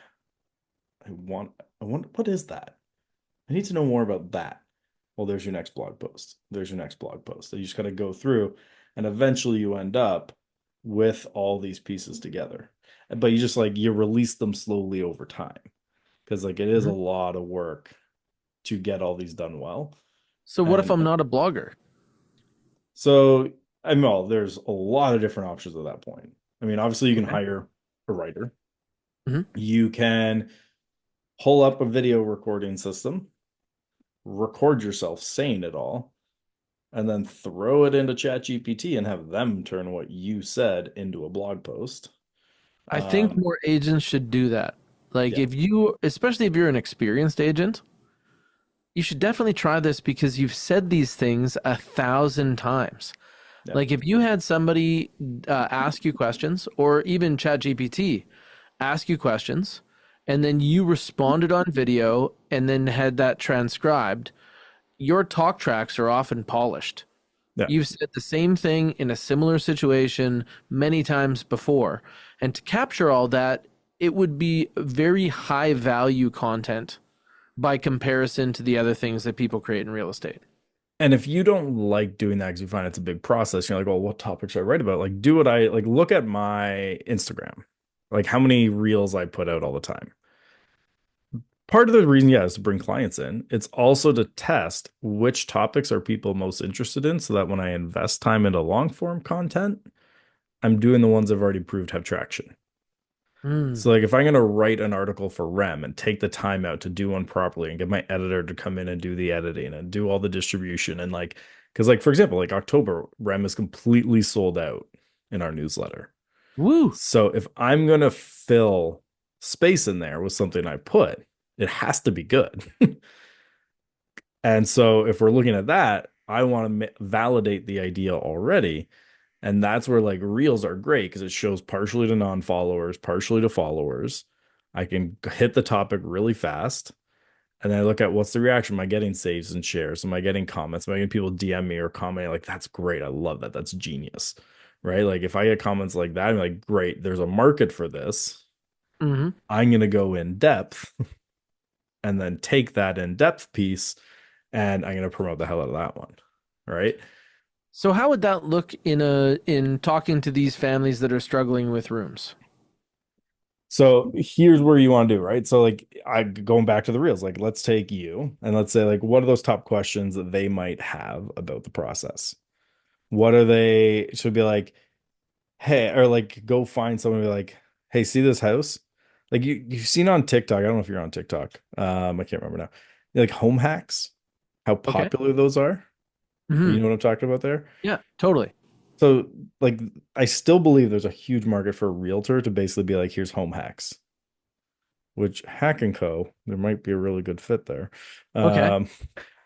I want, what is that? I need to know more about that. Well, there's your next blog post. There's your next blog post. So you just got to go through, and eventually you end up with all these pieces together. but you just like you release them slowly over time because like it is a Mhm. lot of work to get all these done well. So what if And I'm not a blogger? so I mean, well, there's a lot of different options at that point. I mean, obviously you can Okay. hire a writer. Hmm. You can pull up a video recording system, record yourself saying it all, and then throw it into ChatGPT and have them turn what you said into a blog post. I think Um, more agents should do that. Like yeah, if you, especially if you're an experienced agent, you should definitely try this because you've said these things 1,000 times. yeah, Like if you had somebody ask you questions, or even ChatGPT ask you questions, and then you responded on video and then had that transcribed, your talk tracks are often polished. yeah. You've said the same thing in a similar situation many times before. And to capture all that, it would be very high value content by comparison to the other things that people create in real estate. And if you don't like doing that because you find it's a big process, you're like, well, what topic should I write about? Like, do what I like, look at my Instagram, like how many reels I put out all the time. Part of the reason, yeah, is to bring clients in. It's also to test which topics are people most interested in so that when I invest time into long form content, I'm doing the ones I've already proved have traction. Mm. So, like, if I'm going to write an article for REM and take the time out to do one properly and get my editor to come in and do the editing and do all the distribution and like, because, like, for example, like October, REM is completely sold out in our newsletter. Woo. So, if I'm going to fill space in there with something I put, it has to be good. And so, if we're looking at that, I want to validate the idea already. And that's where like reels are great because it shows partially to non-followers, partially to followers. I can hit the topic really fast. And then I look at what's the reaction. Am I getting saves and shares? Am I getting comments? Am I getting people DM me or comment like, that's great. I love that. That's genius. Right. Like if I get comments like that, I'm like, great, there's a market for this. Hmm. I'm going to go in depth and then take that in depth piece and I'm going to promote the hell out of that one. Right. So how would that look in talking to these families that are struggling with rooms? So here's where you want to do, right? So like I going back to the reels, like let's take you and let's say like what are those top questions that they might have about the process? What are they should be like, hey, or like go find someone and be like, hey, see this house? Like you've seen on TikTok, I don't know if you're on TikTok. I can't remember now. Like home hacks, how Okay. popular those are. You Hmm. know what I'm talking about there? Yeah, totally. So like I still believe there's a huge market for a realtor to basically be like, here's home hacks. Which Hack and Co. There might be a really good fit there. Okay. Um,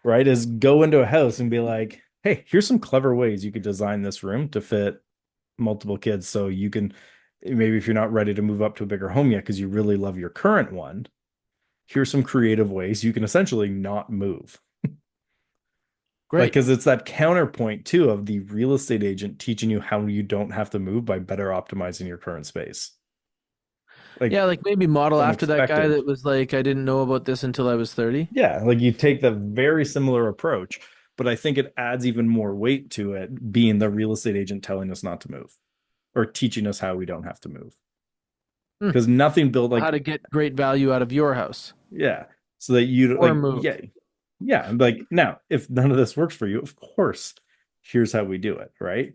right, is go into a house and be like, hey, here's some clever ways you could design this room to fit multiple kids. So you can maybe if you're not ready to move up to a bigger home yet because you really love your current one, here's some creative ways you can essentially not move. Like, Great. because it's that counterpoint too of the real estate agent teaching you how you don't have to move by better optimizing your current space. Like, Yeah, like maybe model it's after that guy unexpected. that was like, I didn't know about this until I was 30. Yeah, like you take the very similar approach, but I think it adds even more weight to it being the real estate agent telling us not to move or teaching us how we don't have to move. Hmm. Because nothing built How like, to get great value out of your house yeah, so that you or like, move. yeah, yeah. I'm like, now, if none of this works for you, of course, here's how we do it, right?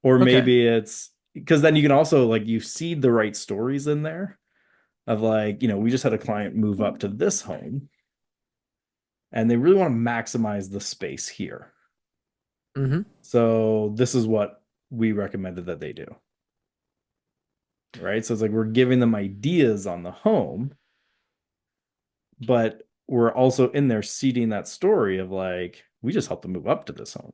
Or Okay. maybe it's because then you can also like you seed the right stories in there of like, we just had a client move up to this home and they really want to maximize the space here. Hmm. So this is what we recommended that they do. Right. So it's like we're giving them ideas on the home, but we're also in there seeding that story of like, we just helped them move up to this home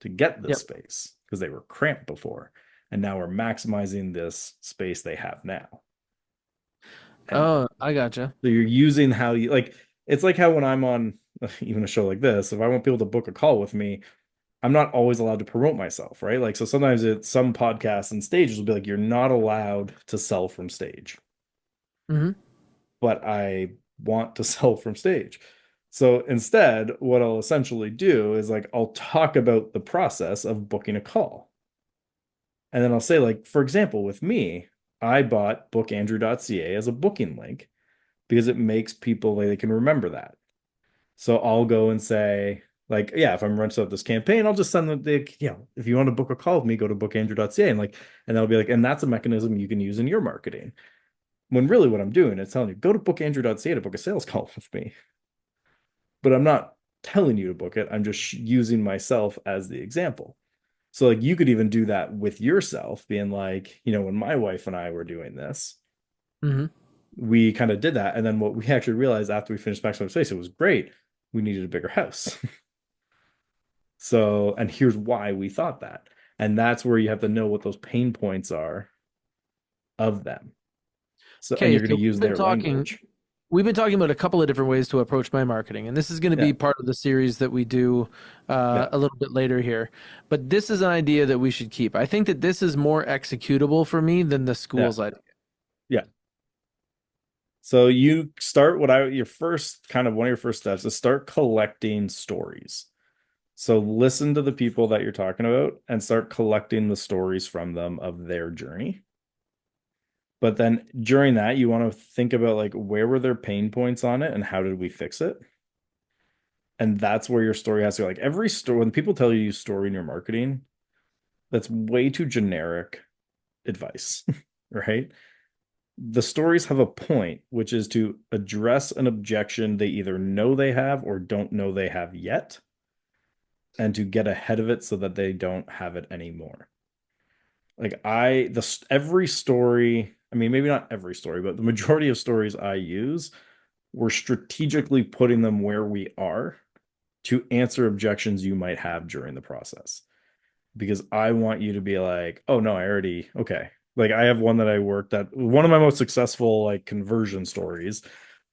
to get this Yep. space because they were cramped before. And now we're maximizing this space they have now. And Oh, I gotcha. so you're using how you like, it's like how when I'm on even a show like this, if I want people to book a call with me, I'm not always allowed to promote myself, right? Like, so sometimes some podcasts and stages will be like, you're not allowed to sell from stage, Hmm. but I want to sell from stage. So instead, what I'll essentially do is like, I'll talk about the process of booking a call. And then I'll say, like, for example, with me, I bought bookandrew.ca as a booking link because it makes people like they can remember that. So I'll go and say, like, yeah, if I'm running up this campaign, I'll just send them if you want to book a call with me, go to bookandrew.ca and they'll be like, and that's a mechanism you can use in your marketing. When really what I'm doing is telling you, go to bookandrew.ca to book a sales call with me. But I'm not telling you to book it. I'm just using myself as the example. So like you could even do that with yourself, being like, when my wife and I were doing this, Mm-hmm. we kind of did that. And then what we actually realized after we finished Maximum Space, it was great. We needed a bigger house. So, and here's why we thought that. And that's where you have to know what those pain points are of them. So, and Okay, you're going to so use their language. we've been talking about a couple of different ways to approach my marketing, and this is going to Yeah. be part of the series that we do Yeah. a little bit later here. But this is an idea that we should keep. I think that this is more executable for me than the Yeah. school's idea. Yeah. So you start your first kind of one of your first steps is start collecting stories. So listen to the people that you're talking about and start collecting the stories from them of their journey. But then during that, you want to think about like where were their pain points on it and how did we fix it? And that's where your story has to go. Like every story, when people tell you story in your marketing, that's way too generic advice, right? The stories have a point, which is to address an objection they either know they have or don't know they have yet, and to get ahead of it so that they don't have it anymore. Like every story, I mean, maybe not every story, but the majority of stories I use, we're strategically putting them where we are to answer objections you might have during the process. Because I want you to be like, oh no, okay. Like I have one that I worked at. One of my most successful like conversion stories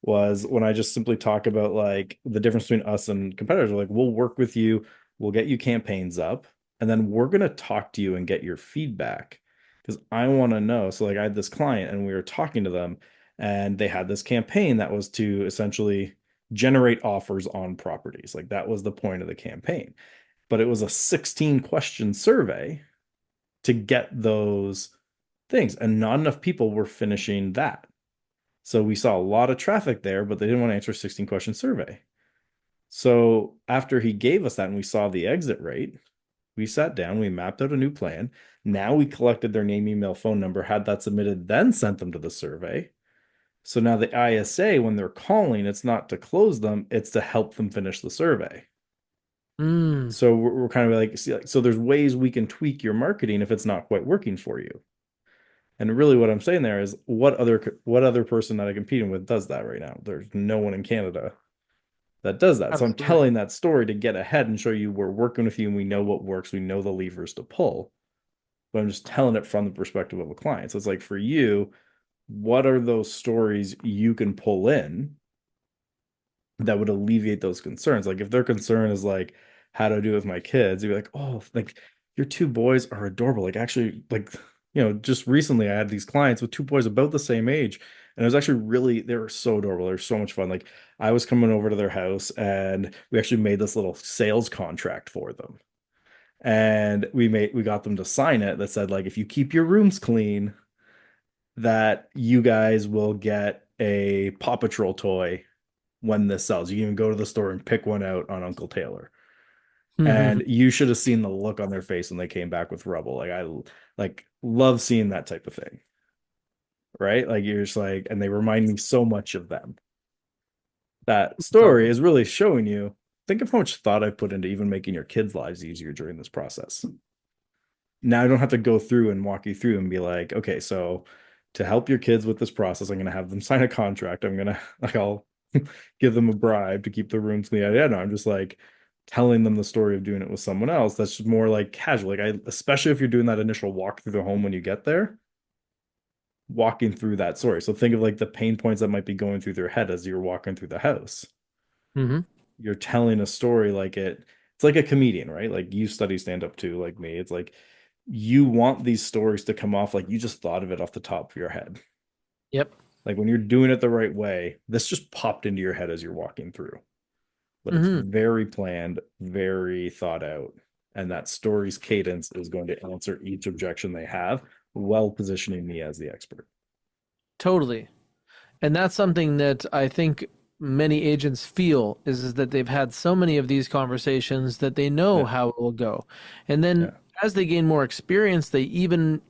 was when I just simply talk about like the difference between us and competitors. We're like, we'll work with you, we'll get you campaigns up, and then we're gonna talk to you and get your feedback. Because I want to know. So like I had this client and we were talking to them and they had this campaign that was to essentially generate offers on properties. Like that was the point of the campaign, but it was a 16-question survey to get those things. And not enough people were finishing that. So we saw a lot of traffic there, but they didn't want to answer a 16-question survey. So after he gave us that and we saw the exit rate, we sat down, we mapped out a new plan. Now we collected their name, email, phone number, had that submitted, then sent them to the survey. So now the ISA, when they're calling, it's not to close them, it's to help them finish the survey. Mm, So we're kind of like, see, like, so there's ways we can tweak your marketing if it's not quite working for you. And really what I'm saying there is what other person that I'm competing with does that right now? There's no one in Canada that does that. So I'm absolutely. telling that story to get ahead and show you we're working with you and we know what works, we know the levers to pull. But I'm just telling it from the perspective of a client. So it's like for you, what are those stories you can pull in that would alleviate those concerns? Like if their concern is like, how do I do it with my kids? You'd be like, oh, like your two boys are adorable. Like actually, like, just recently I had these clients with two boys about the same age. And it was actually they were so adorable. They were so much fun. Like I was coming over to their house and we actually made this little sales contract for them. And we got them to sign it that said, like, if you keep your rooms clean, that you guys will get a Paw Patrol toy when this sells. You can even go to the store and pick one out on Uncle Taylor. And you should have seen the look on their face when they came back with Rubble. Like I like love seeing that type of thing. Right? Like you're just like, and they remind me so much of them. That story Totally. is really showing you, think of how much thought I put into even making your kids' lives easier during this process. Now I don't have to go through and walk you through and be like, okay, so to help your kids with this process, I'm going to have them sign a contract. I'm going to, like, I'll give them a bribe to keep the rooms clean. Yeah, no, I'm just like telling them the story of doing it with someone else. That's just more like casual. Like, especially if you're doing that initial walk through the home when you get there, walking through that story. So think of like the pain points that might be going through their head as you're walking through the house. Hmm. You're telling a story like it's like a comedian, right? Like you study stand up too, like me. It's like you want these stories to come off like you just thought of it off the top of your head. Yep. Like when you're doing it the right way, this just popped into your head as you're walking through. But it's Hmm. very planned, very thought out. And that story's cadence is going to answer each objection they have well positioning me as the expert. Totally. And that's something that I think many agents feel is that they've had so many of these conversations that they know Yeah, how it will go. And then yeah, as they gain more experience, they even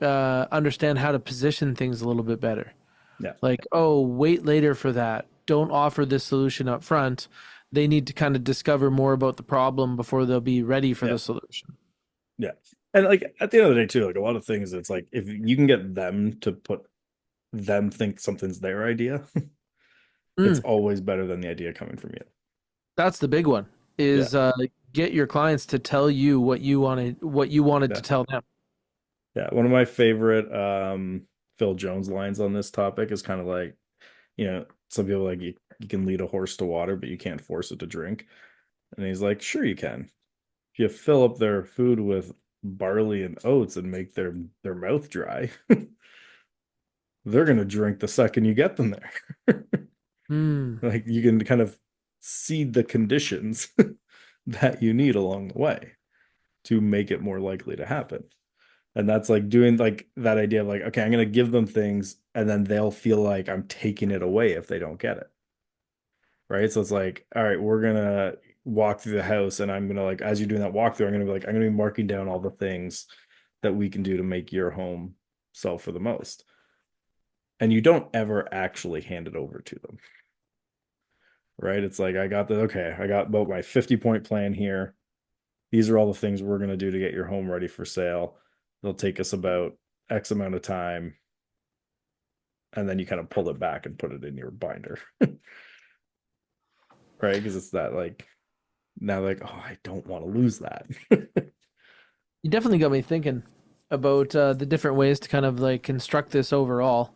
understand how to position things a little bit better. yeah, Like, oh, wait later for that. Don't offer this solution up front. They need to kind of discover more about the problem before they'll be ready for yeah, the solution. yeah. And like at the end of the day, too, like a lot of things, it's like if you can get them to put them think something's their idea, it's Mm, always better than the idea coming from you. that's the big one Yeah, is get your clients to tell you what you wanted to yeah, tell them. yeah. One of my favorite Phil Jones lines on this topic is kind of like, some people like you can lead a horse to water, but you can't force it to drink. And he's like, sure you can. If you fill up their food with barley and oats and make their mouth dry, they're gonna drink the second you get them there. Mm. Like you can kind of seed the conditions that you need along the way to make it more likely to happen. And that's like doing like that idea of like, okay, I'm gonna give them things and then they'll feel like I'm taking it away if they don't get it. Right. So it's like, all right, we're gonna walk through the house and I'm gonna like, as you're doing that walkthrough, I'm gonna be like, I'm gonna be marking down all the things that we can do to make your home sell for the most. And you don't ever actually hand it over to them. Right. It's like, I got about my 50-point plan here. These are all the things we're gonna do to get your home ready for sale. They'll take us about X amount of time. And then you kind of pull it back and put it in your binder. Right. Because it's that like now like, oh, I don't want to lose that. You definitely got me thinking about the different ways to kind of like construct this overall.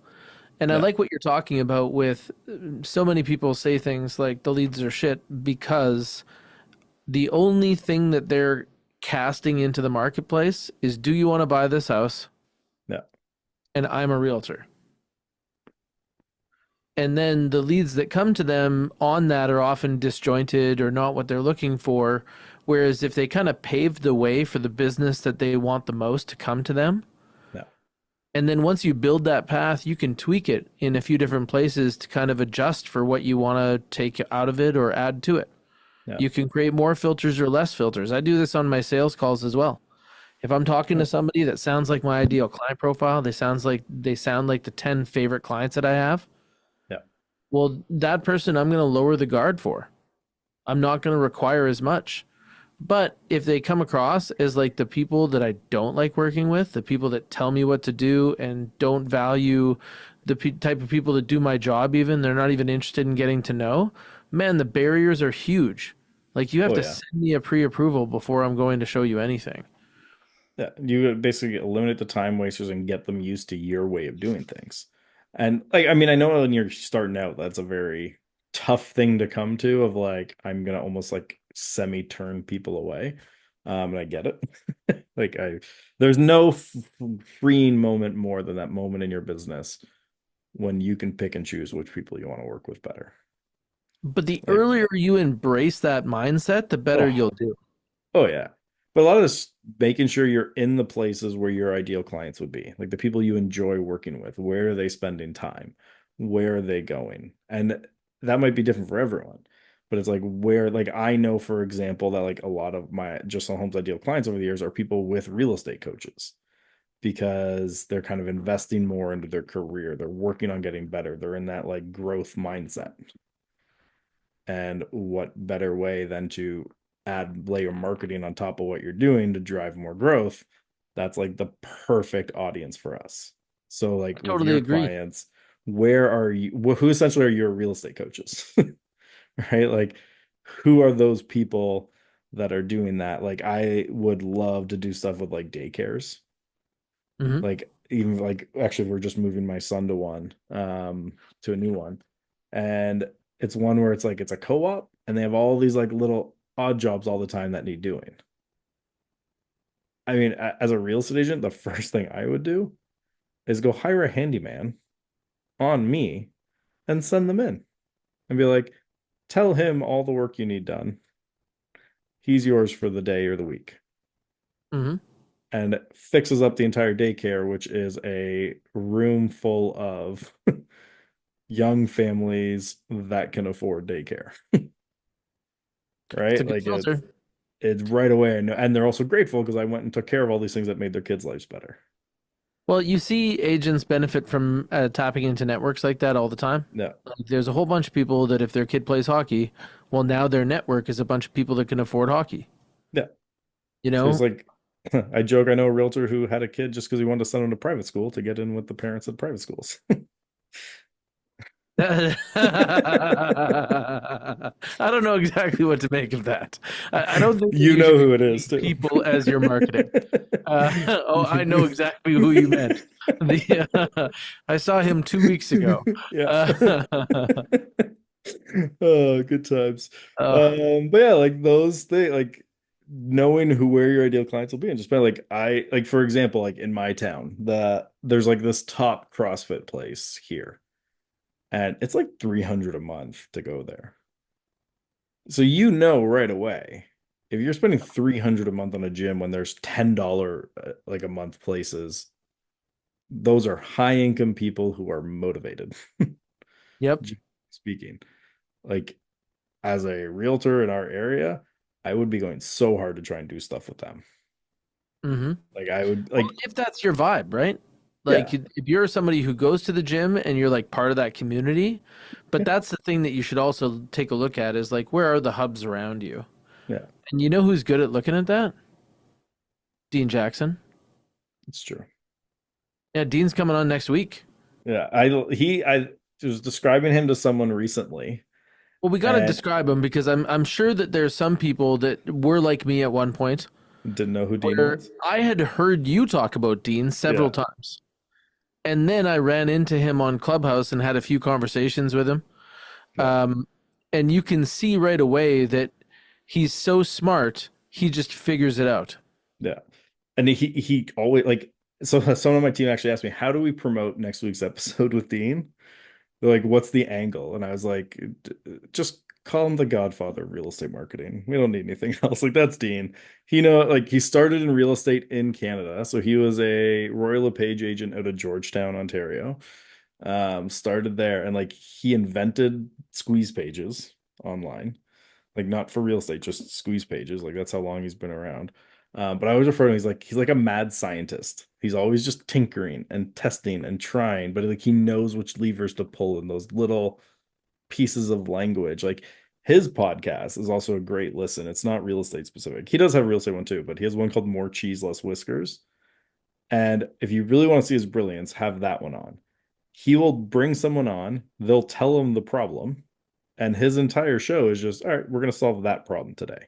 And I Yeah. like what you're talking about with so many people say things like the leads are shit because the only thing that they're casting into the marketplace is do you want to buy this house? Yeah. And I'm a realtor. And then the leads that come to them on that are often disjointed or not what they're looking for. Whereas if they kind of pave the way for the business that they want the most to come to them, Yeah. and then once you build that path, you can tweak it in a few different places to kind of adjust for what you want to take out of it or add to it. Yeah. You can create more filters or less filters. I do this on my sales calls as well. If I'm talking to Yeah. somebody that sounds like my ideal client profile, they sound like the 10 favorite clients that I have. Yeah. Well, that person I'm going to lower the guard for. I'm not going to require as much. But if they come across as like the people that I don't like working with, the people that tell me what to do and don't value the type of people that do my job, even they're not even interested in getting to know, man, the barriers are huge. Like you have Oh to yeah. send me a pre-approval before I'm going to show you anything. Yeah. You basically eliminate the time wasters and get them used to your way of doing things. And like, I mean, I know when you're starting out, that's a very tough thing to come to of like, I'm gonna almost like semi turn people away. And I get it. Like there's no freeing moment more than that moment in your business when you can pick and choose which people you want to work with better. But the Like, earlier you embrace that mindset, the better oh, you'll do. oh yeah. But a lot of this making sure you're in the places where your ideal clients would be, like the people you enjoy working with, where are they spending time? Where are they going? And that might be different for everyone. But it's like where, like I know, for example, that like a lot of my Just on Homes ideal clients over the years are people with real estate coaches because they're kind of investing more into their career. They're working on getting better. They're in that like growth mindset. And what better way than to add layer marketing on top of what you're doing to drive more growth? That's like the perfect audience for us. So, I like with totally your agree. clients, where are you? Who essentially are your real estate coaches? Right? Like, who are those people that are doing that? Like, I would love to do stuff with like daycares, Hmm. like even like actually we're just moving my son to one to a new one, and it's one where it's like it's a co-op and they have all these like little odd jobs all the time that need doing. I mean, as a real estate agent, the first thing I would do is go hire a handyman on me and send them in and be like, tell him all the work you need done. He's yours for the day or the week. Hmm. and fixes up the entire daycare, which is a room full of young families that can afford daycare, It's a right? good Like filter. it's right away. And they're also grateful because I went and took care of all these things that made their kids' lives better. Well, you see agents benefit from tapping into networks like that all the time. Yeah. Like, there's a whole bunch of people that if their kid plays hockey, well, now their network is a bunch of people that can afford hockey. Yeah. You So he's know, like, I joke, I know a realtor who had a kid just because he wanted to send him to private school to get in with the parents at private schools. I don't know exactly what to make of that. I don't think that You you should know be who it is paying too. people as your marketing. Oh, I know exactly who you meant. I saw him 2 weeks ago. Yeah. Uh, Oh, good times. uh, But yeah, like those things, like knowing who where your ideal clients will be, and just by like I like for example, like in my town, there's like this top CrossFit place here, and it's like 300 a month to go there. So you know right away, if you're spending 300 a month on a gym when there's $10 like a month places, those are high income people who are motivated. yep. Speaking, like as a realtor in our area, I would be going so hard to try and do stuff with them. Hmm. Like I would Well, like, if that's your vibe, right? Like yeah, if you're somebody who goes to the gym and you're like part of that community, but yeah, that's the thing that you should also take a look at is like where are the hubs around you? yeah, And you know who's good at looking at that? Dean Jackson. it's true. Yeah, Dean's coming on next week. Yeah, I was describing him to someone recently, Well, we got to and describe him because I'm sure that there's some people that were like me at one point didn't know who Dean where was. I had heard you talk about Dean several Yeah, times. And then I ran into him on Clubhouse and had a few conversations with him. yeah, And you can see right away that he's so smart, he just figures it out. yeah. And he always like, so someone on my team actually asked me, how do we promote next week's episode with Dean? They're like, what's the angle? And I was like, just call him the godfather of real estate marketing. We don't need anything else. Like that's Dean. Like he started in real estate in Canada. So he was a Royal LePage agent out of Georgetown, Ontario. Started there and like he invented squeeze pages online, like not for real estate, just squeeze pages. Like that's how long he's been around. But I always refer to him, he's like a mad scientist. He's always just tinkering and testing and trying, but like he knows which levers to pull in those little pieces of language. Like his podcast is also a great listen. It's not real estate specific. He does have a real estate one too, but he has one called More Cheese, Less Whiskers. And if you really want to see his brilliance, have that one on. He will bring someone on, they'll tell him the problem, and his entire show is just, all right, we're going to solve that problem today.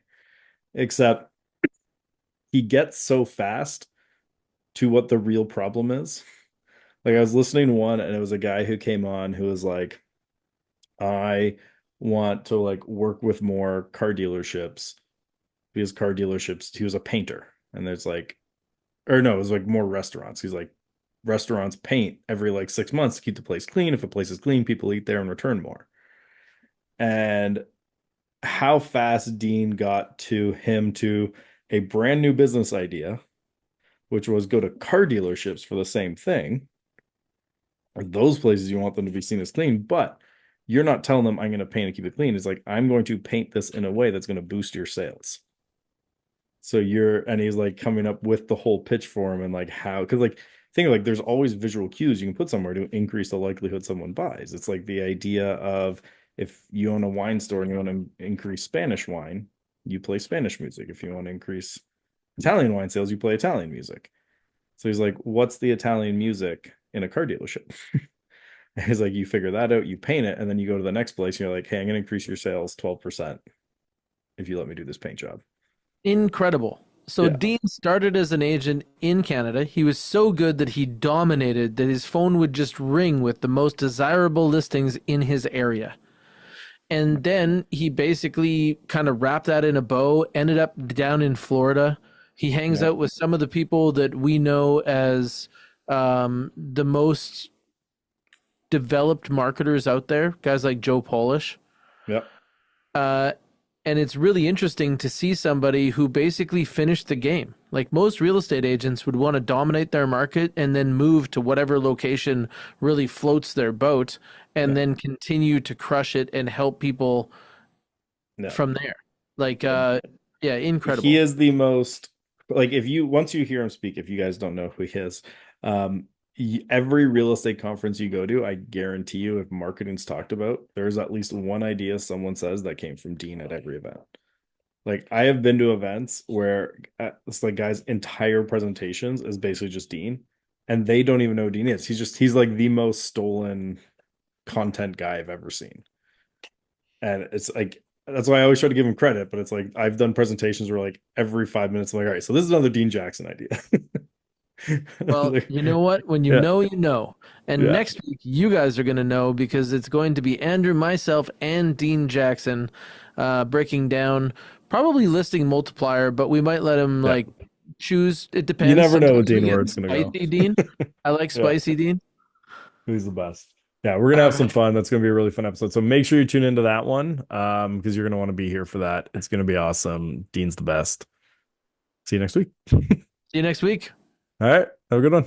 Except he gets so fast to what the real problem is. Like I was listening to one and it was a guy who came on who was like, I want to like work with more car dealerships because car dealerships, he was a painter. And there's like, or no, it was like more restaurants. He's like, restaurants paint every like 6 months to keep the place clean. If a place is clean, people eat there and return more. And how fast Dean got to him to a brand new business idea, which was go to car dealerships for the same thing. Or those places you want them to be seen as clean, but you're not telling them I'm going to paint and keep it clean. It's like I'm going to paint this in a way that's going to boost your sales. So and he's like coming up with the whole pitch for him and like how, because like think like there's always visual cues you can put somewhere to increase the likelihood someone buys. It's like the idea of if you own a wine store and you want to increase Spanish wine, you play Spanish music. If you want to increase Italian wine sales, you play Italian music. So he's like, what's the Italian music in a car dealership? He's like, you figure that out, you paint it, and then you go to the next place and you're like, hey, I'm going to increase your sales 12% if you let me do this paint job. Incredible. So Yeah. Dean started as an agent in Canada. He was so good that he dominated that his phone would just ring with the most desirable listings in his area. And then he basically kind of wrapped that in a bow, ended up down in Florida. He hangs Yeah. out with some of the people that we know as the most developed marketers out there, guys like Joe Polish. Yep. And it's really interesting to see somebody who basically finished the game. Like most real estate agents would want to dominate their market and then move to whatever location really floats their boat and Yeah. then continue to crush it and help people No. from there. Like, And yeah, he incredible. is the most, like, if you once you hear him speak, if you guys don't know who he is, um every real estate conference you go to, I guarantee you, if marketing's talked about, there's at least one idea someone says that came from Dean at every event. Like, I have been to events where it's like guys' entire presentations is basically just Dean, and they don't even know who Dean is. He's like the most stolen content guy I've ever seen. And it's like, that's why I always try to give him credit, but it's like I've done presentations where like every 5 minutes I'm like, all right, so this is another Dean Jackson idea. Well, Like, you know what? When you yeah, know, you know. And yeah, next week, you guys are going to know because it's going to be Andrew, myself, and Dean Jackson breaking down, probably listing multiplier, but we might let him yeah. like choose. It You depends. never know with Sometimes we Dean where get it's gonna go. spicy Dean. I like Yeah, spicy Dean. he's the best. Yeah, we're gonna have some Um, fun. That's gonna be a really fun episode. So make sure you tune into that one, because you're gonna want to be here for that. It's gonna be awesome. Dean's the best. See you next week. see you next week. All right, have a good one.